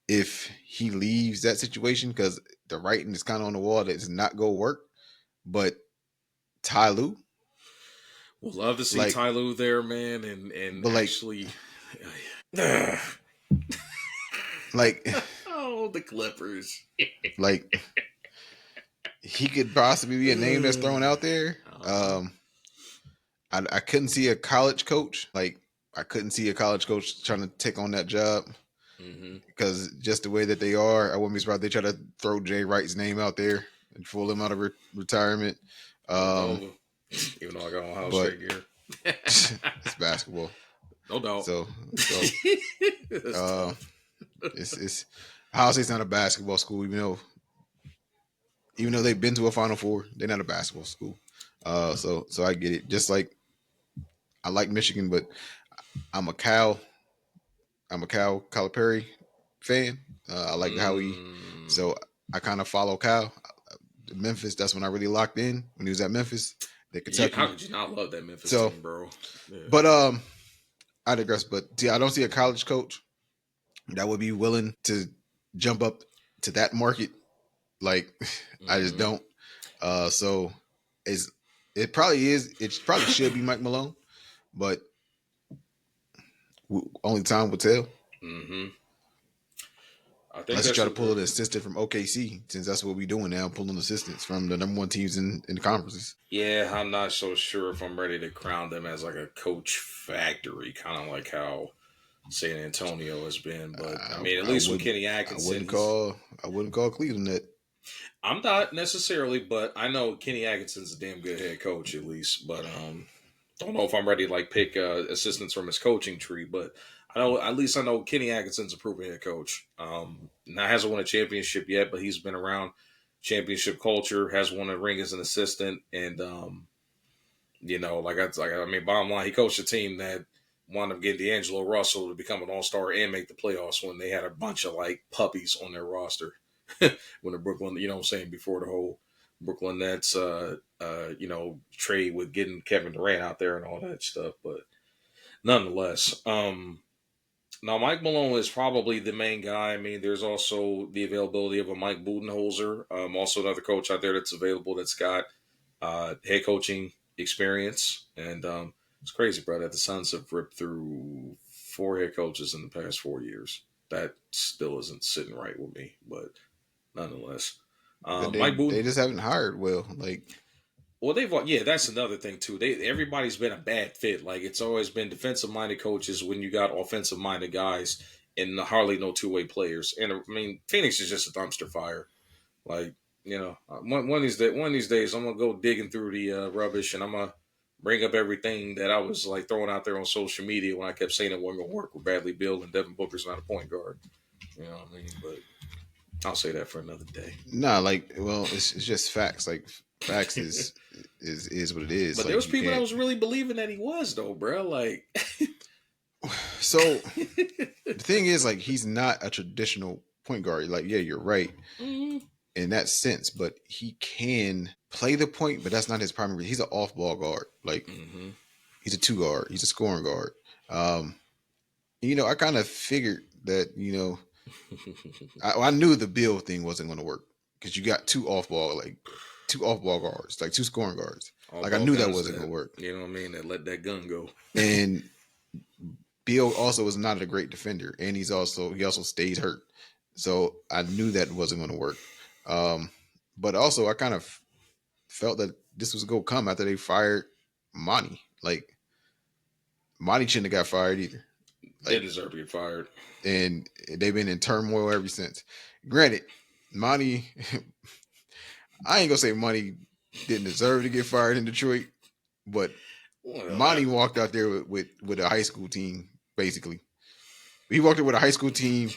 if he leaves that situation because the writing is kind of on the wall that it's not going to work. But Ty Lue, we'll love to see Ty Lue there, man, and actually, like oh, the Clippers, like he could possibly be a name that's thrown out there. I couldn't see a college coach. Like I couldn't see a college coach trying to take on that job because just the way that they are, I wouldn't be surprised they try to throw Jay Wright's name out there and fool him out of retirement. Even though I got Ohio State gear. It's basketball. No doubt. So That's uh, tough. it's Ohio State's not a basketball school, even though they've been to a Final Four, they're not a basketball school. So I get it. Just like I like Michigan, but I'm a Cal I'm a Cal Calipari fan. I like how Mm. so I kind of follow Cal. Memphis, that's when I really locked in when he was at Memphis, the How Kentucky. could you not love that Memphis So, team, bro? Yeah. but I digress. But see, I don't see a college coach that would be willing to jump up to that market. Like, I just Hmm. don't. So is it probably is. It probably should be Mike Malone, but only time will tell. Hmm. I think Unless you that's try a to pull good. an assistant from OKC, since that's what we're doing now, pulling assistants from the number one teams in the conferences. Yeah, I'm not so sure if I'm ready to crown them as like a coach factory, kind of like how San Antonio has been. But I I, mean, at I least with wouldn't Kenny I Atkinson, wouldn't he's. call I wouldn't call Cleveland that. I'm not necessarily, but I know Kenny Atkinson's a damn good head coach at least. But don't know if I'm ready to like pick assistants from his coaching tree. But I know at least I know Kenny Atkinson's a proven head coach. Now hasn't won a championship yet, but he's been around championship culture. Has won a ring as an assistant, and I mean, bottom line, he coached a team that wound up getting D'Angelo Russell to become an All Star and make the playoffs when they had a bunch of like puppies on their roster. When the Brooklyn, you know what I'm saying, before the whole Brooklyn Nets, trade with getting Kevin Durant out there and all that stuff. But nonetheless, now Mike Malone is probably the main guy. I mean, there's also the availability of a Mike Budenholzer, also another coach out there that's available that's got head coaching experience. And it's crazy, bro, that the Suns have ripped through four head coaches in the past 4 years. That still isn't sitting right with me, but nonetheless. That Mike they Buden, just haven't hired well. Like, well, yeah, that's another thing too. Everybody's been a bad fit. Like it's always been defensive minded coaches when you got offensive minded guys and hardly no two way players. And I mean, Phoenix is just a dumpster fire. Like one of these days, I'm gonna go digging through the rubbish, and I'm gonna bring up everything that I was like throwing out there on social media when I kept saying it wasn't gonna work with Bradley Beal and Devin Booker's not a point guard. You know what I mean? But I'll say that for another day. nah, like, well, it's just facts. Like, facts is what it is. But there Like, was you people that can't. was really believing that he was though, bro. Like, So the thing is, like, he's not a traditional point guard. Like, yeah, you're right mm, in that sense, but he can play the point, but that's not his primary. He's an off ball guard. Like, mm-hmm. he's a two guard. He's a scoring guard. Um, I kind of figured that. I knew the Bill thing wasn't going to work because you got two off ball guards, like two scoring guards. All Like, I ball knew that guns wasn't going that to work. you know what I mean that let that gun go. And Bill also is not a great defender, and he also stays hurt. So I knew that wasn't going to work. Um, but also I kind of felt that this was going to come after they fired Monty. Like, Monty shouldn't have got fired either. Didn't Like, deserve to get fired. and they've been in turmoil ever since. Granted, Monty, I ain't gonna say Monty didn't deserve to get fired in Detroit, but Well, Monty walked out there with a high school team, basically. He walked in with a high school team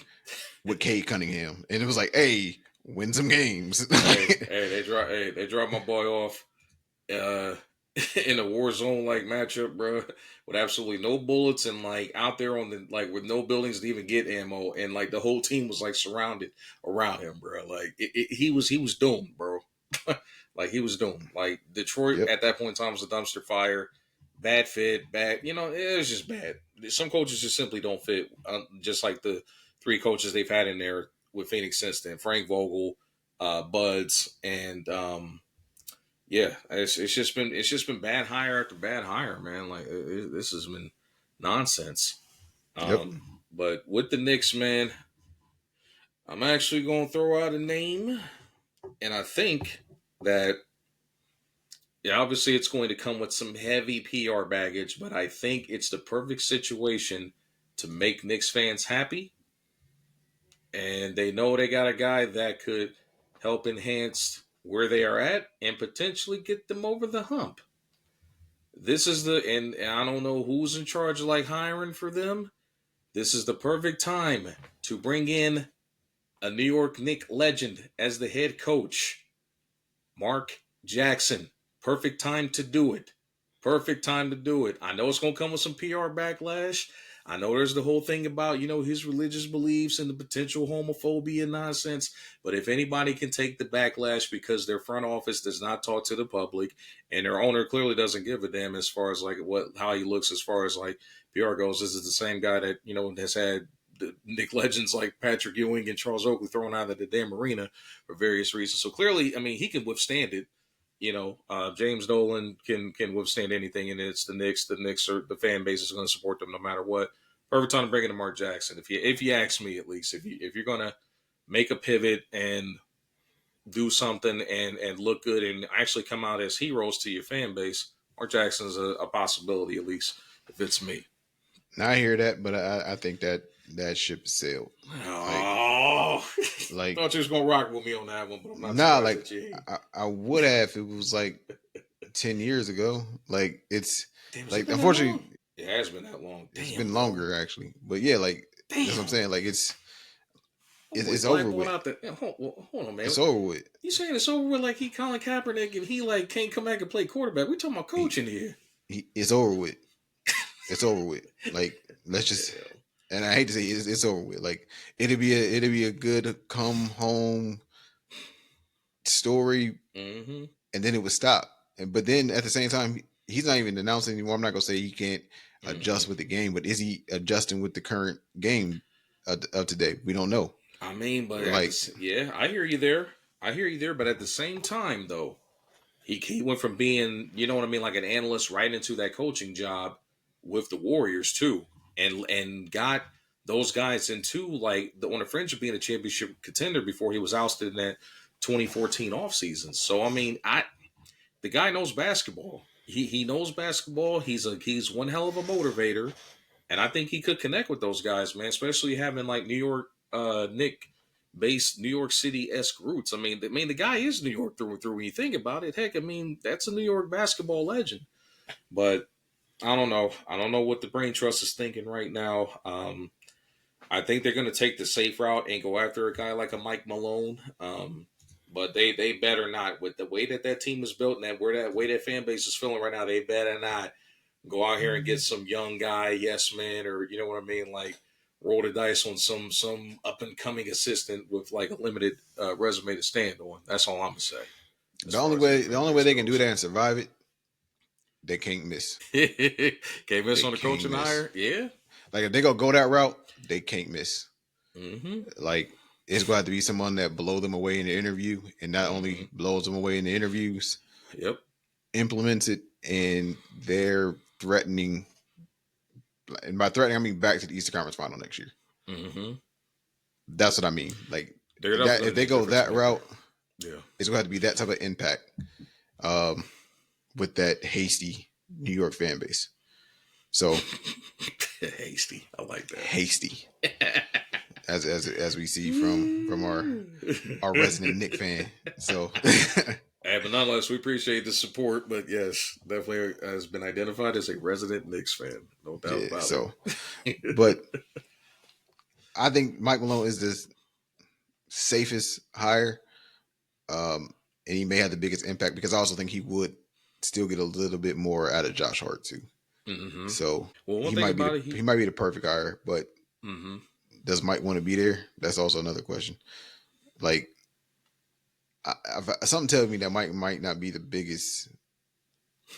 with Cade Cunningham, and it was like, "Hey, win some games." they dropped my boy off uh, in a war zone like matchup, bro, with absolutely no bullets and like out there on the like with no buildings to even get ammo, and like the whole team was like surrounded around him, bro. Like he was doomed, bro. Like he was doomed. Like Detroit Yep. at that point in time was a dumpster fire, bad fit, bad. It was just bad. Some coaches just simply don't fit. Just like the three coaches they've had in there with Phoenix since then: Frank Vogel, Buds, and yeah, it's just been bad hire after bad hire, man. Like this has been nonsense. Yep. But with the Knicks, man, I'm actually going to throw out a name, and I think that yeah, obviously it's going to come with some heavy PR baggage, but I think it's the perfect situation to make Knicks fans happy, and they know they got a guy that could help enhance where they are at and potentially get them over the hump. this is and I don't know who's in charge of like hiring for them. This is the perfect time to bring in a New York Knicks legend as the head coach, Mark Jackson. Perfect time to do it. Perfect time to do it. I know it's going to come with some PR backlash. I know there's the whole thing about, his religious beliefs and the potential homophobia nonsense. But if anybody can take the backlash because their front office does not talk to the public and their owner clearly doesn't give a damn as far as like how he looks as far as like PR goes, this is the same guy that, has had the Nick legends like Patrick Ewing and Charles Oakley thrown out of the damn arena for various reasons. So clearly, I mean, he can withstand it. James Dolan can withstand anything, and it's the Knicks. The Knicks are the fan base is going to support them no matter what. Perfect time to bring in Mark Jackson. If you ask me, at least, if you're going to make a pivot and do something and look good and actually come out as heroes to your fan base, Mark Jackson's a possibility, at least if it's me. Now I hear that, but I think that ship sailed. Oh, I thought you was gonna rock with me on that one, but I'm not. Like I would have if it was like 10 years ago. Like it's like unfortunately it has been that long. It's been longer actually, but yeah, like that's what I'm saying. Like it's over with. Hold on, man. It's over with. You saying it's over with? Like he Colin Kaepernick and he like can't come back and play quarterback? We talking about coaching here. It's over with. It's over with. Like let's just. And I hate to say it's over with. Like it'd be a good come home story, and then it would stop. But then at the same time, he's not even announcing anymore. I'm not gonna say he can't adjust with the game, but is he adjusting with the current game of today? We don't know. I mean, but like, yeah, I hear you there. But at the same time, though, he went from being, like an analyst right into that coaching job with the Warriors too, and got those guys into like on the fringe of being a championship contender before he was ousted in that 2014 offseason. So I mean, the guy knows basketball. He knows basketball. He's one hell of a motivator, and I think he could connect with those guys, man. Especially having like New York Nick based New York City-esque roots. I mean, the guy is New York through and through. When you think about it, heck, I mean, that's a New York basketball legend. But I don't know. I don't know what the brain trust is thinking right now. I think they're going to take the safe route and go after a guy like a Mike Malone. But they better not, with the way that team is built and that way that fan base is feeling right now. They better not go out here and get some young guy, yes man, or you know what I mean, like roll the dice on some up and coming assistant with like a limited resume to stand on. That's all I'm gonna say. The only way they can do that and survive it, they can't miss. Can't miss on the coaching hire. Yeah, like if they go that route, they can't miss. Like it's going to have to be someone that blow them away in the interview, and not only blows them away in the interviews. Yep, implements it, and they're threatening. And by threatening, I mean back to the Eastern Conference Final next year. That's what I mean. Like if they go that route, it's going to have to be that type of impact with that hasty New York fan base. So hasty, I like that. Hasty, as we see from our resident Knick fan. So. Hey, but nonetheless, we appreciate the support. But yes, definitely has been identified as a resident Knicks fan. No doubt about it. But I think Mike Malone is the safest hire. And he may have the biggest impact because I also think he would still get a little bit more out of Josh Hart too. So he might be the perfect hire, but does Mike want to be there? That's also another question. Like, something tells me that Mike might not be the biggest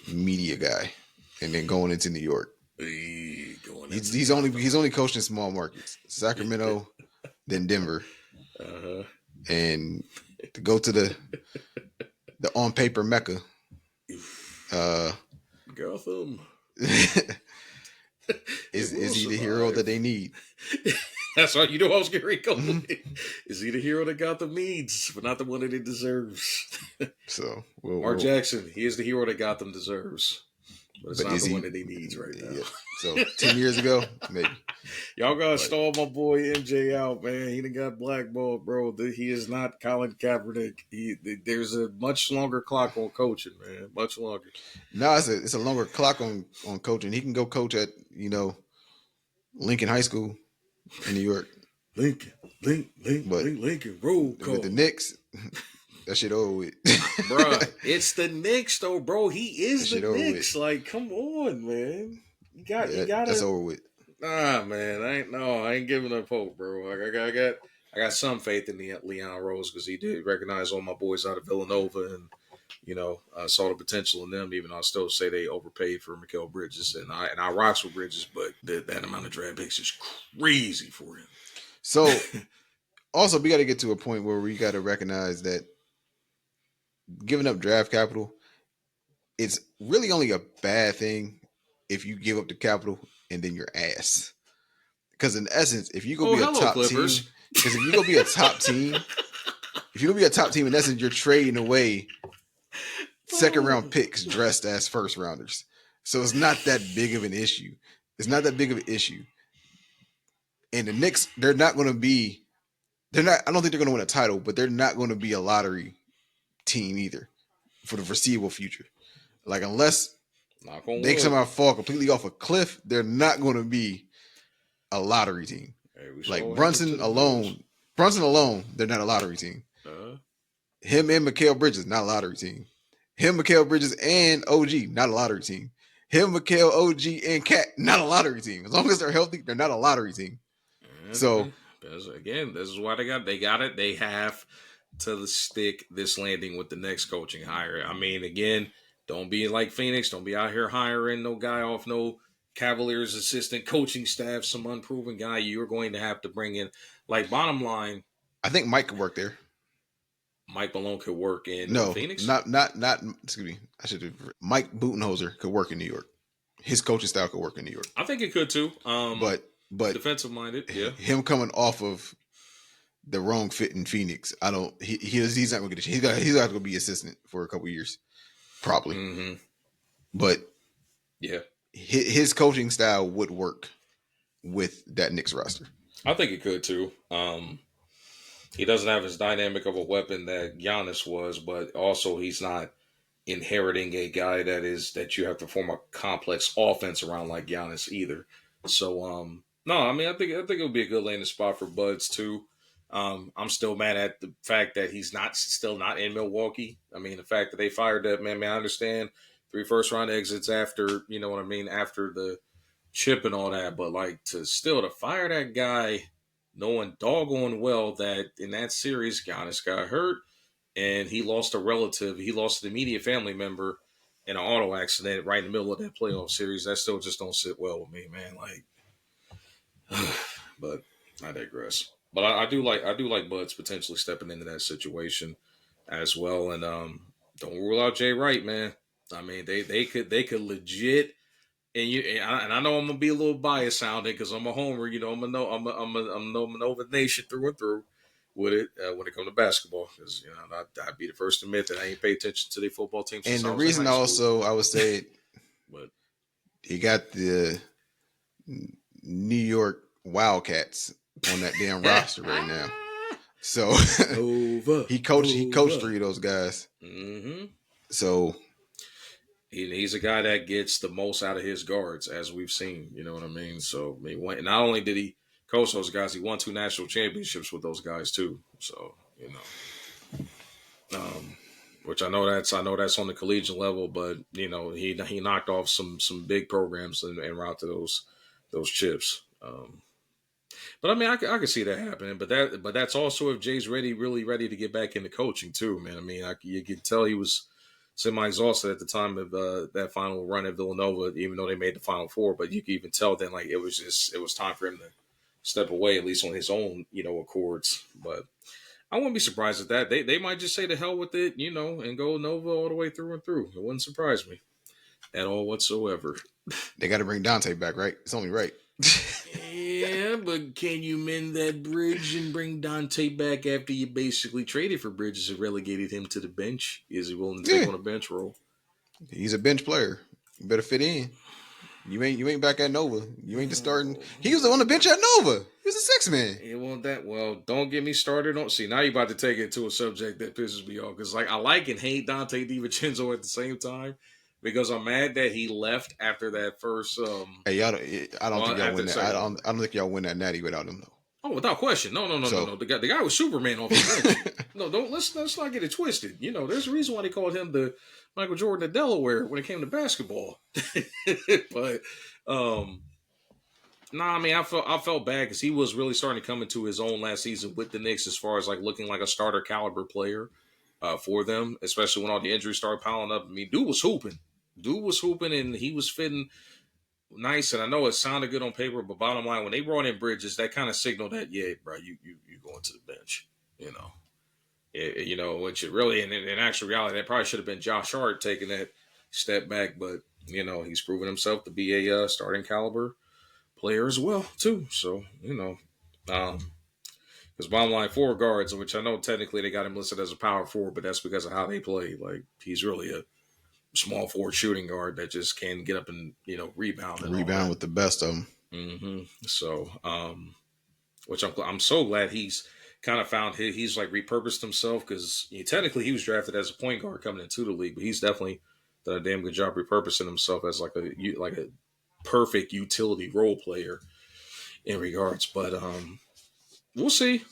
media guy, and then going into New York, he's only coached in small markets, Sacramento, then Denver, and to go to the on paper Mecca, Gotham. Is he the hero that they need? That's right. You know I was getting ready to go. Is he the hero that Gotham needs, but not the one that it deserves? So Mark Jackson, he is the hero that Gotham deserves. but it's But not is the he? one that he needs right now. Yeah. So 10 years ago, maybe. Y'all gotta But stall my boy MJ out, man. He done got blackballed, bro. He is not Colin Kaepernick. There's a much longer clock on coaching, man. Much longer. no, it's a longer clock on coaching. He can go coach at Lincoln High School in New York. Lincoln, But Lincoln, roll call. with the Knicks, that shit over with. Bruh, it's the Knicks though, bro. He is the Knicks. With. Like, come on, man. You gotta. That's over with. Nah, man. I ain't giving up hope, bro. Like, I got some faith in Leon Rose because he did recognize all my boys out of Villanova and saw the potential in them. Even though I still say they overpaid for Mikal Bridges, and I rocks with Bridges, but that amount of draft picks is crazy for him. So, also, we got to get to a point where we got to recognize that giving up draft capital, it's really only a bad thing if you give up the capital and then your ass. Because in essence, if you go be a top Clippers. team, because if you go be a top team, in essence, you're trading away second round picks dressed as first rounders. So it's not that big of an issue. And the Knicks, they're not going to be. I don't think they're going to win a title, but they're not going to be a lottery team either for the foreseeable future. Like, unless they somehow fall completely off a cliff, they're not going to be a lottery team. Hey, like Brunson alone, they're not a lottery team. Him and Mikal Bridges, not a lottery team. Him, Mikal Bridges, and OG, not a lottery team. Him, Mikal, OG, and Cat, not a lottery team. As long as they're healthy, they're not a lottery team. So again, this is why they got it. They have to stick this landing with the next coaching hire. I mean, again, don't be like Phoenix. Don't be out here hiring no guy off no Cavaliers assistant coaching staff, some unproven guy. You're going to have to bring in, like, bottom line. I think Mike could work there. Mike Malone could work in Phoenix. Not. Excuse me. I should have. Mike Budenholzer could work in New York. His coaching style could work in New York. I think it could too. But defensive minded, yeah. Him coming off of the wrong fit in Phoenix, I don't. He's not going to get. He's got to be assistant for a couple years, probably. Mm-hmm. But yeah, his coaching style would work with that Knicks roster. I think it could too. He doesn't have as dynamic of a weapon that Giannis was, but also he's not inheriting a guy that you have to form a complex offense around like Giannis either. So no, I mean I think it would be a good landing spot for Buds too. I'm still mad at the fact that he's still not in Milwaukee. I mean, the fact that they fired that man, I understand 3 first round exits after, you know what I mean, after the chip and all that, but like to fire that guy knowing doggone well that in that series Giannis got hurt and he lost a relative, he lost an immediate family member in an auto accident right in the middle of that playoff series. That still just don't sit well with me, man. Like, but I digress. But I do like Buds potentially stepping into that situation as well, and don't rule out Jay Wright, man. I mean, they could legit, and I know I'm gonna be a little biased sounding because I'm a homer. You know, I'm a Nova Nation through and through with it when it comes to basketball. Because I'd be the first to admit that I ain't pay attention to the football team. And the reason also I would say, but he got the New York Wildcats on that damn roster right now. So he coached 3 of those guys. Mm-hmm. So he's a guy that gets the most out of his guards, as we've seen. You know what I mean? So I mean, not only did he coach those guys, he won 2 national championships with those guys too. So which I know that's on the collegiate level, but he knocked off some big programs en route to those chips. But I mean, I can see that happening. But that's also if Jay's really ready to get back into coaching too, man. I mean, you can tell he was semi-exhausted at the time of that final run at Villanova, even though they made the Final Four. But you can even tell then, like, it was time for him to step away, at least on his own, accords. But I wouldn't be surprised at that. They might just say to hell with it, and go Nova all the way through and through. It wouldn't surprise me at all whatsoever. They got to bring Dante back, right? It's only right. Yeah, but can you mend that bridge and bring Dante back after you basically traded for Bridges and relegated him to the bench? Is he willing to take on a bench role? He's a bench player. You better fit in. You ain't back at Nova. You ain't just starting. He was on the bench at Nova. He was a six man. It won't that well. Don't get me started. Don't see now. You about to take it to a subject that pisses me off because like I like and hate Dante DiVincenzo at the same time because I'm mad that he left after that first. Hey, y'all. I don't think y'all win that. I second. don't think y'all win that natty without him though. Oh, without question. No. The guy was Superman off the bench. No, don't let's not get it twisted. You know, there's a reason why they called him the Michael Jordan of Delaware when it came to basketball. But I mean, I felt bad because he was really starting to come into his own last season with the Knicks as far as like looking like a starter caliber player for them, especially when all the injuries started piling up. I mean, dude was hooping, and he was fitting nice. And I know it sounded good on paper, but bottom line, when they brought in Bridges, that kind of signaled that yeah, bro, you going to the bench, you know. You know, which it really, in actual reality, that probably should have been Josh Hart taking that step back, but you know, he's proven himself to be a starting caliber player as well too. So you know, because bottom line, four guards, which I know technically they got him listed as a power forward, but that's because of how they play. Like he's really a small forward shooting guard that just can get up and rebound with the best of them. Mm-hmm. So, which I'm so glad he's kind of found he's like repurposed himself because technically he was drafted as a point guard coming into the league, but he's definitely done a damn good job repurposing himself as like a perfect utility role player in regards. But we'll see.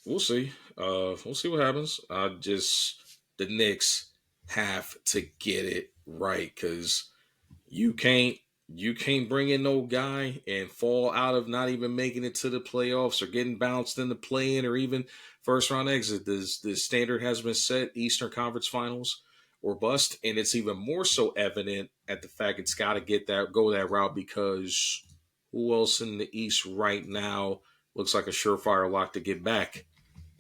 We'll see. We'll see what happens. The Knicks have to get it right because you can't bring in no guy and fall out of not even making it to the playoffs or getting bounced in the play-in or even first round exit. The standard has been set: Eastern Conference Finals or bust, and it's even more so evident at the fact it's got to go that route because who else in the East right now looks like a surefire lock to get back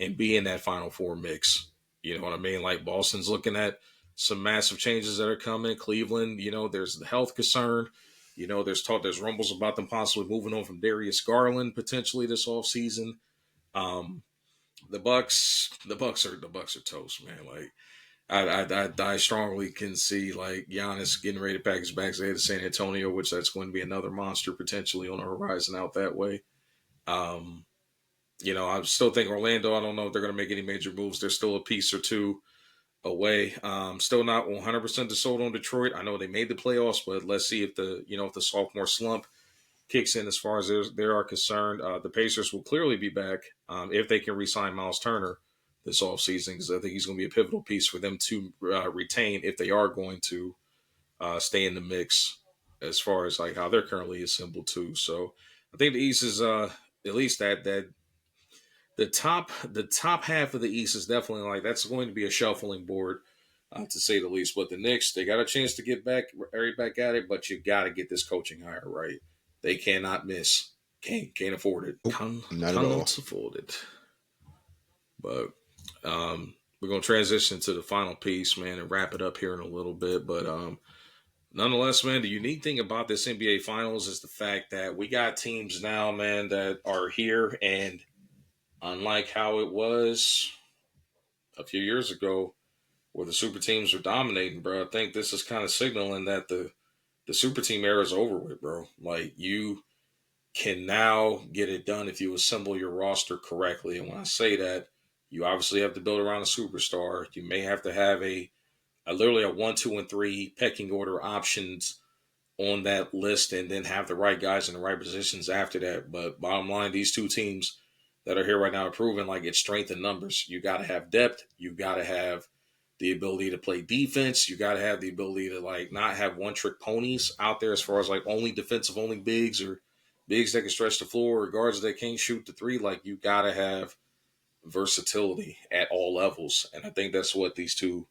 and be in that Final Four mix? You know what I mean? Like Boston's looking at some massive changes that are coming. Cleveland, there's the health concern. There's rumbles about them possibly moving on from Darius Garland potentially this offseason. The Bucks are toast, man. Like I strongly can see like Giannis getting ready to pack his bags ahead of San Antonio, which that's going to be another monster potentially on the horizon out that way. I still think Orlando, I don't know if they're going to make any major moves. They're still a piece or two away. Still not 100% sold on Detroit. I know they made the playoffs, but let's see if the sophomore slump kicks in as far as they are concerned. The Pacers will clearly be back if they can re-sign Miles Turner this offseason because I think he's going to be a pivotal piece for them to retain if they are going to stay in the mix as far as like how they're currently assembled too. So I think the East is at least that the top half of the East is definitely like that's going to be a shuffling board to say the least. But the Knicks, they got a chance to get back at it, but you got to get this coaching hire right. They cannot miss. Can't afford it. Not at all. Afford it. But we're gonna transition to the final piece, man, and wrap it up here in a little bit. But nonetheless, man, the unique thing about this NBA Finals is the fact that we got teams now, man, that are here and unlike how it was a few years ago where the super teams were dominating, bro, I think this is kind of signaling that the super team era is over with, bro. Like, you can now get it done if you assemble your roster correctly. And when I say that, you obviously have to build around a superstar. You may have to have literally a 1, 2, and 3 pecking order options on that list and then have the right guys in the right positions after that. But bottom line, these two teams that are here right now are proving like it's strength in numbers. You got to have depth. You got to have the ability to play defense. You got to have the ability to like not have one trick ponies out there as far as like only defensive, only bigs or bigs that can stretch the floor or guards that can't shoot the three. Like you got to have versatility at all levels. And I think that's what these two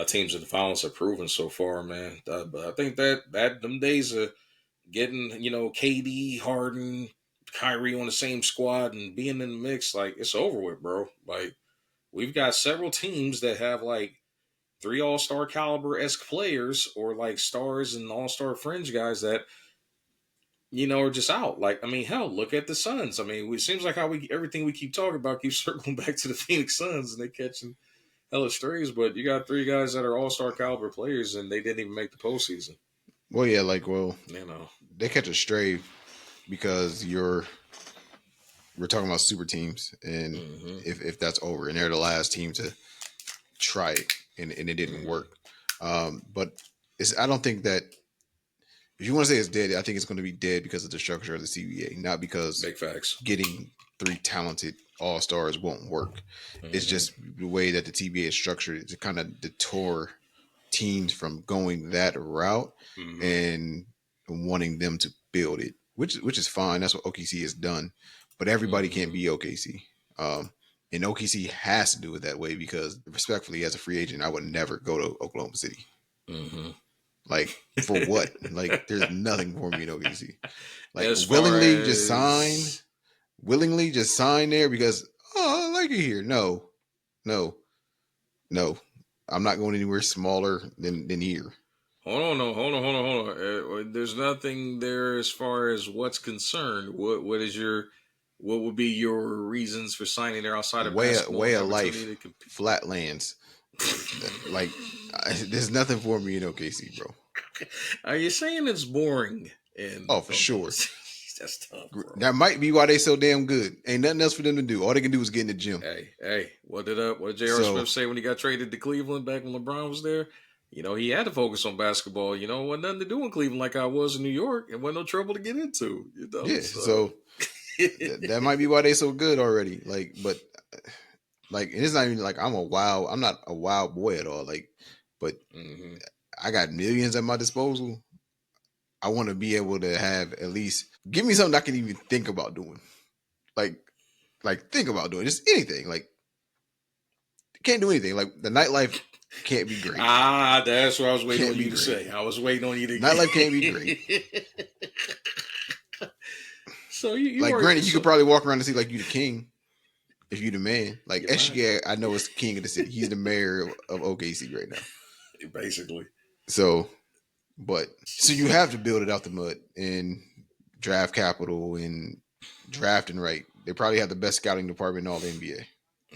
teams in the finals have proven so far, man. But I think that them days of getting, KD, Harden, Kyrie on the same squad and being in the mix, like it's over with, bro. Like we've got several teams that have like 3 all-star caliber-esque players or like stars and all-star fringe guys that, are just out. Like, I mean, hell, look at the Suns. I mean, it seems like everything we keep talking about keeps circling back to the Phoenix Suns and they catching hella strays, but you got 3 guys that are all-star caliber players and they didn't even make the postseason. Well, yeah, they catch a stray because we're talking about super teams, and if that's over, and they're the last team to try it, and it didn't work. But I don't think that if you want to say it's dead, I think it's going to be dead because of the structure of the CBA, not because Big facts. getting 3 talented all stars won't work. It's just the way that the TBA is structured to kind of detour teams from going that route and wanting them to build it, which is fine. That's what OKC has done, but everybody can't be OKC. And OKC has to do it that way because, respectfully, as a free agent, I would never go to Oklahoma City. Like, for what? Like, there's nothing for me in OKC. Like, willingly just sign there because, oh, I like it here. No. I'm not going anywhere smaller than here. Hold on. There's nothing there as far as what's concerned. What would be your reasons for signing there outside of basketball? Way of life, flatlands. Like, there's nothing for me in OKC, bro. Are you saying it's boring? For sure. That's tough, bro. That might be why they so damn good. Ain't nothing else for them to do. All they can do is get in the gym. Hey, what did J.R. Smith say when he got traded to Cleveland back when LeBron was there? You know, he had to focus on basketball. You know, wasn't nothing to do in Cleveland like I was in New York, and wasn't no trouble to get into. You know, yeah, so that might be why they so good already. Like, but like, it's not even like I'm not a wild boy at all. Like, but I got millions at my disposal. I want to be able to have at least give me something I can even think about doing. Like think about doing just anything. Like, can't do anything. Like, the nightlife can't be great. That's what I was waiting on you to say. I was waiting on you to. Nightlife can't be great. So you like, granted, you could probably walk around and see like you the king if you the man. Like, SGA, I know is the king of the city. He's the mayor of OKC right now, basically. So you have to build it out the mud and draft capital and drafting right. They probably have the best scouting department in all the NBA.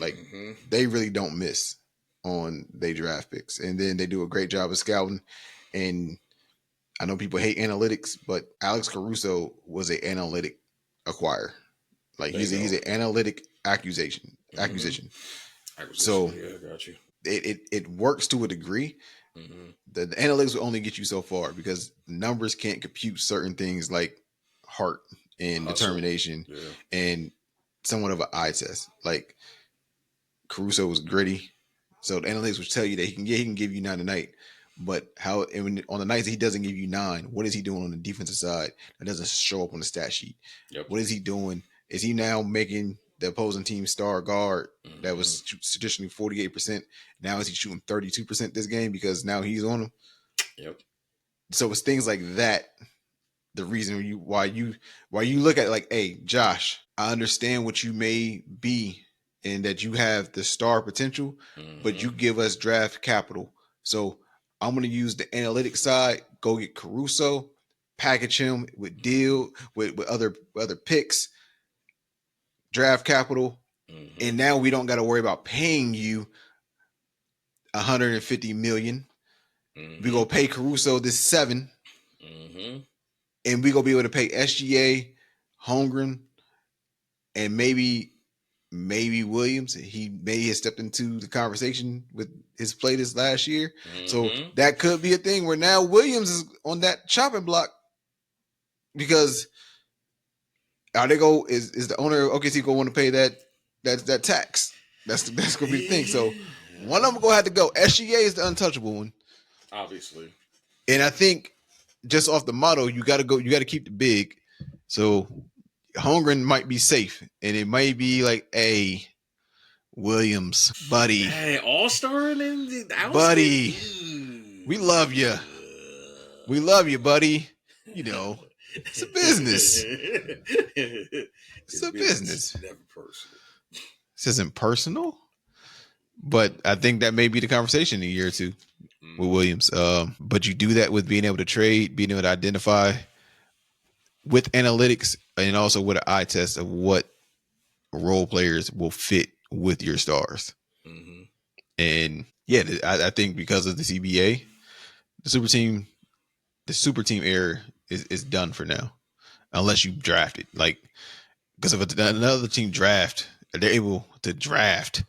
Like, they really don't miss on their draft picks, and then they do a great job of scouting. And I know people hate analytics, but Alex Caruso was an analytic acquire. Like, he's an analytic acquisition. So yeah, I got you. It works to a degree. The analytics will only get you so far because numbers can't compute certain things like heart and determination and somewhat of an eye test. Like, Caruso was gritty, so the analytics will tell you that he can give you 9 a night. But on the nights that he doesn't give you 9, what is he doing on the defensive side that doesn't show up on the stat sheet? What is he doing? Is he now making the opposing team star guard that was traditionally 48%? Now is he shooting 32% this game because now he's on him? Yep. So it's things like that. The reason why you look at it like, hey, Josh, I understand what you may be and that you have the star potential, but you give us draft capital. So I'm going to use the analytics side, go get Caruso, package him with other picks, draft capital, and now we don't got to worry about paying you $150 million. We go pay Caruso this 7, and we go be able to pay SGA, Holmgren, and maybe Williams. He may have stepped into the conversation with his play this last year. So that could be a thing where now Williams is on that chopping block because is the owner of OKC going to want to pay that tax? That's going to be the thing. So one of them going to have to go. SGA is the untouchable one, obviously. And I think just off the motto, you got to keep the big. So Holmgren might be safe, and it might be like, hey, Williams, buddy. Hey, all-star and buddy. We love you. We love you, buddy. You know, it's a business. It's a business. Never personal. This isn't personal, but I think that may be the conversation in a year or two with Williams. But you do that with being able to trade, being able to identify with analytics, and also with an eye test of what role players will fit with your stars. And yeah, I think because of the CBA, the super team the super team era is done for now, unless you draft it. Like, because if another team draft, they're able to draft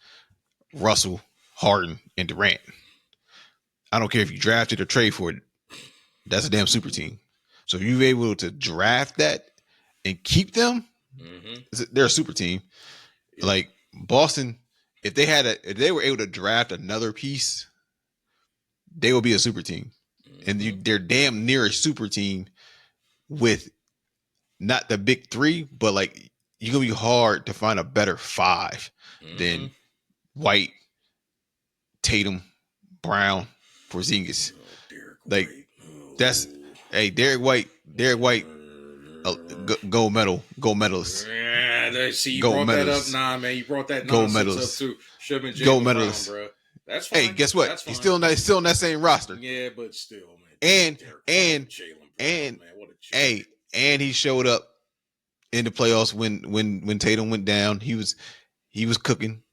Russell, Harden, and Durant. I don't care if you draft it or trade for it. That's a damn super team. So if you're able to draft that and keep them, they're a super team. Yeah. Like Boston, if they were able to draft another piece, they will be a super team. And they're damn near a super team with not the big three, but like you're gonna be hard to find a better five than White, Tatum, Brown, Porzingis. Like that's Derek White, gold medalist. Yeah, see, you brought medalist. That up. Nah, man, you brought that nonsense up too. Should have been Jaylen Brown, bro. That's fine. Hey, guess what? He's still in that same roster. Yeah, but still, man. And man, what a and he showed up in the playoffs when Tatum went down. He was cooking.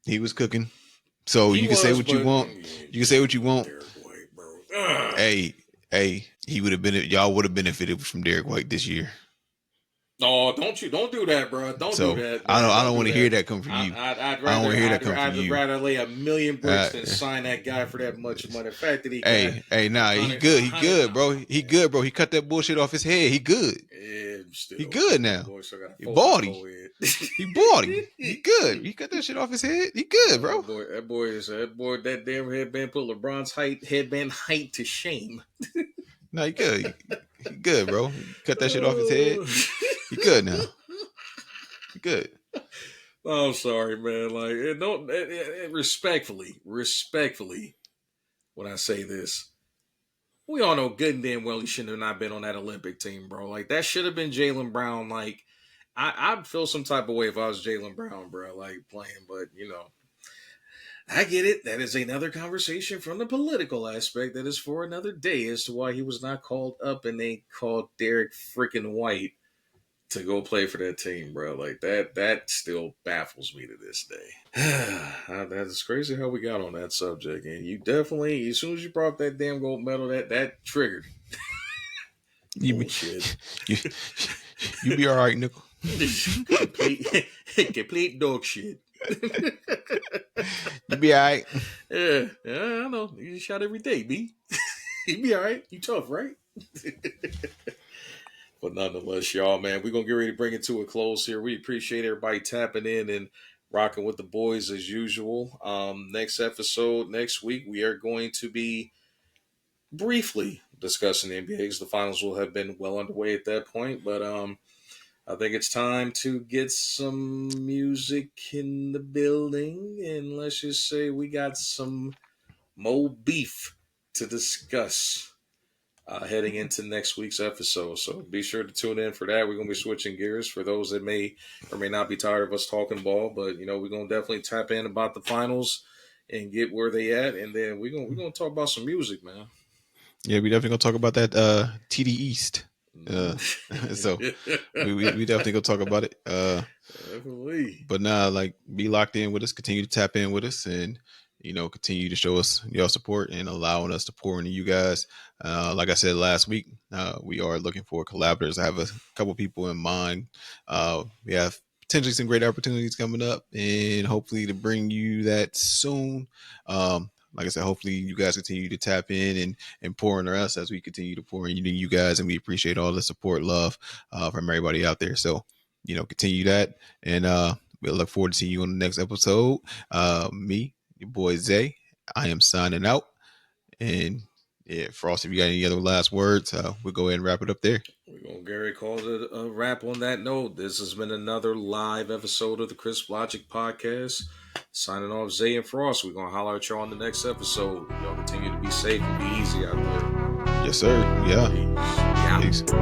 He was cooking. So you can say what you want. You can say what you want. White, bro. Hey, he would have been. Y'all would have benefited from Derek White this year. Oh, don't do that, bro. Don't do that. Bro. I don't want to hear that come from you. I'd rather lay $1 million bricks than sign that guy for that much money. The fact that he he good. He good, bro. He good, bro. He cut that bullshit off his head. He good. Yeah, still, he good now. He baldy. He baldy. He good. He cut that shit off his head. He good, bro. That damn headband put LeBron's headband height to shame. No, he good. He good, bro. He cut that shit off his head. He good now. He good. I'm sorry, man. Like, respectfully, when I say this, we all know good and damn well he shouldn't have not been on that Olympic team, bro. Like, that should have been Jaylen Brown. Like, I'd feel some type of way if I was Jaylen Brown, bro, like, playing. But, I get it. That is another conversation from the political aspect that is for another day as to why he was not called up and they called Derek freaking White to go play for that team, bro. Like, that still baffles me to this day. That's crazy how we got on that subject. And you definitely, as soon as you brought that damn gold medal, that triggered. Bullshit. You be all right, nickel. Complete dog shit. You be all right. Yeah, I know. You shot every day, B. You be all right. You tough, right? But nonetheless, y'all, man, we're going to get ready to bring it to a close here. We appreciate everybody tapping in and rocking with the boys as usual. Next episode, next week, we are going to be briefly discussing the NBA because the finals will have been well underway at that point. But I think it's time to get some music in the building. And let's just say we got some Mo beef to discuss heading into next week's episode. So be sure to tune in for that. We're going to be switching gears for those that may or may not be tired of us talking ball. But, we're going to definitely tap in about the finals and get where they at. And then we're going to talk about some music, man. Yeah, we definitely going to talk about that TD East. So we definitely gonna talk about it. Definitely. But like, be locked in with us, continue to tap in with us, and continue to show us your support and allowing us to pour into you guys. Like I said last week, we are looking for collaborators. I have a couple people in mind. We have potentially some great opportunities coming up, and hopefully to bring you that soon. Like I said, hopefully you guys continue to tap in and pour into us as we continue to pour into you guys. And we appreciate all the support, love from everybody out there. So, continue that. And we'll look forward to seeing you on the next episode. Me, your boy Zay, I am signing out. And yeah, Frost, if you got any other last words, we'll go ahead and wrap it up there. We're going to Gary calls it a wrap on that note. This has been another live episode of the Crisp Logic Podcast. Signing off, Zay and Frost. We're going to holler at y'all on the next episode. Y'all continue to be safe and be easy out there. Yes, sir. Yeah. Peace. Peace.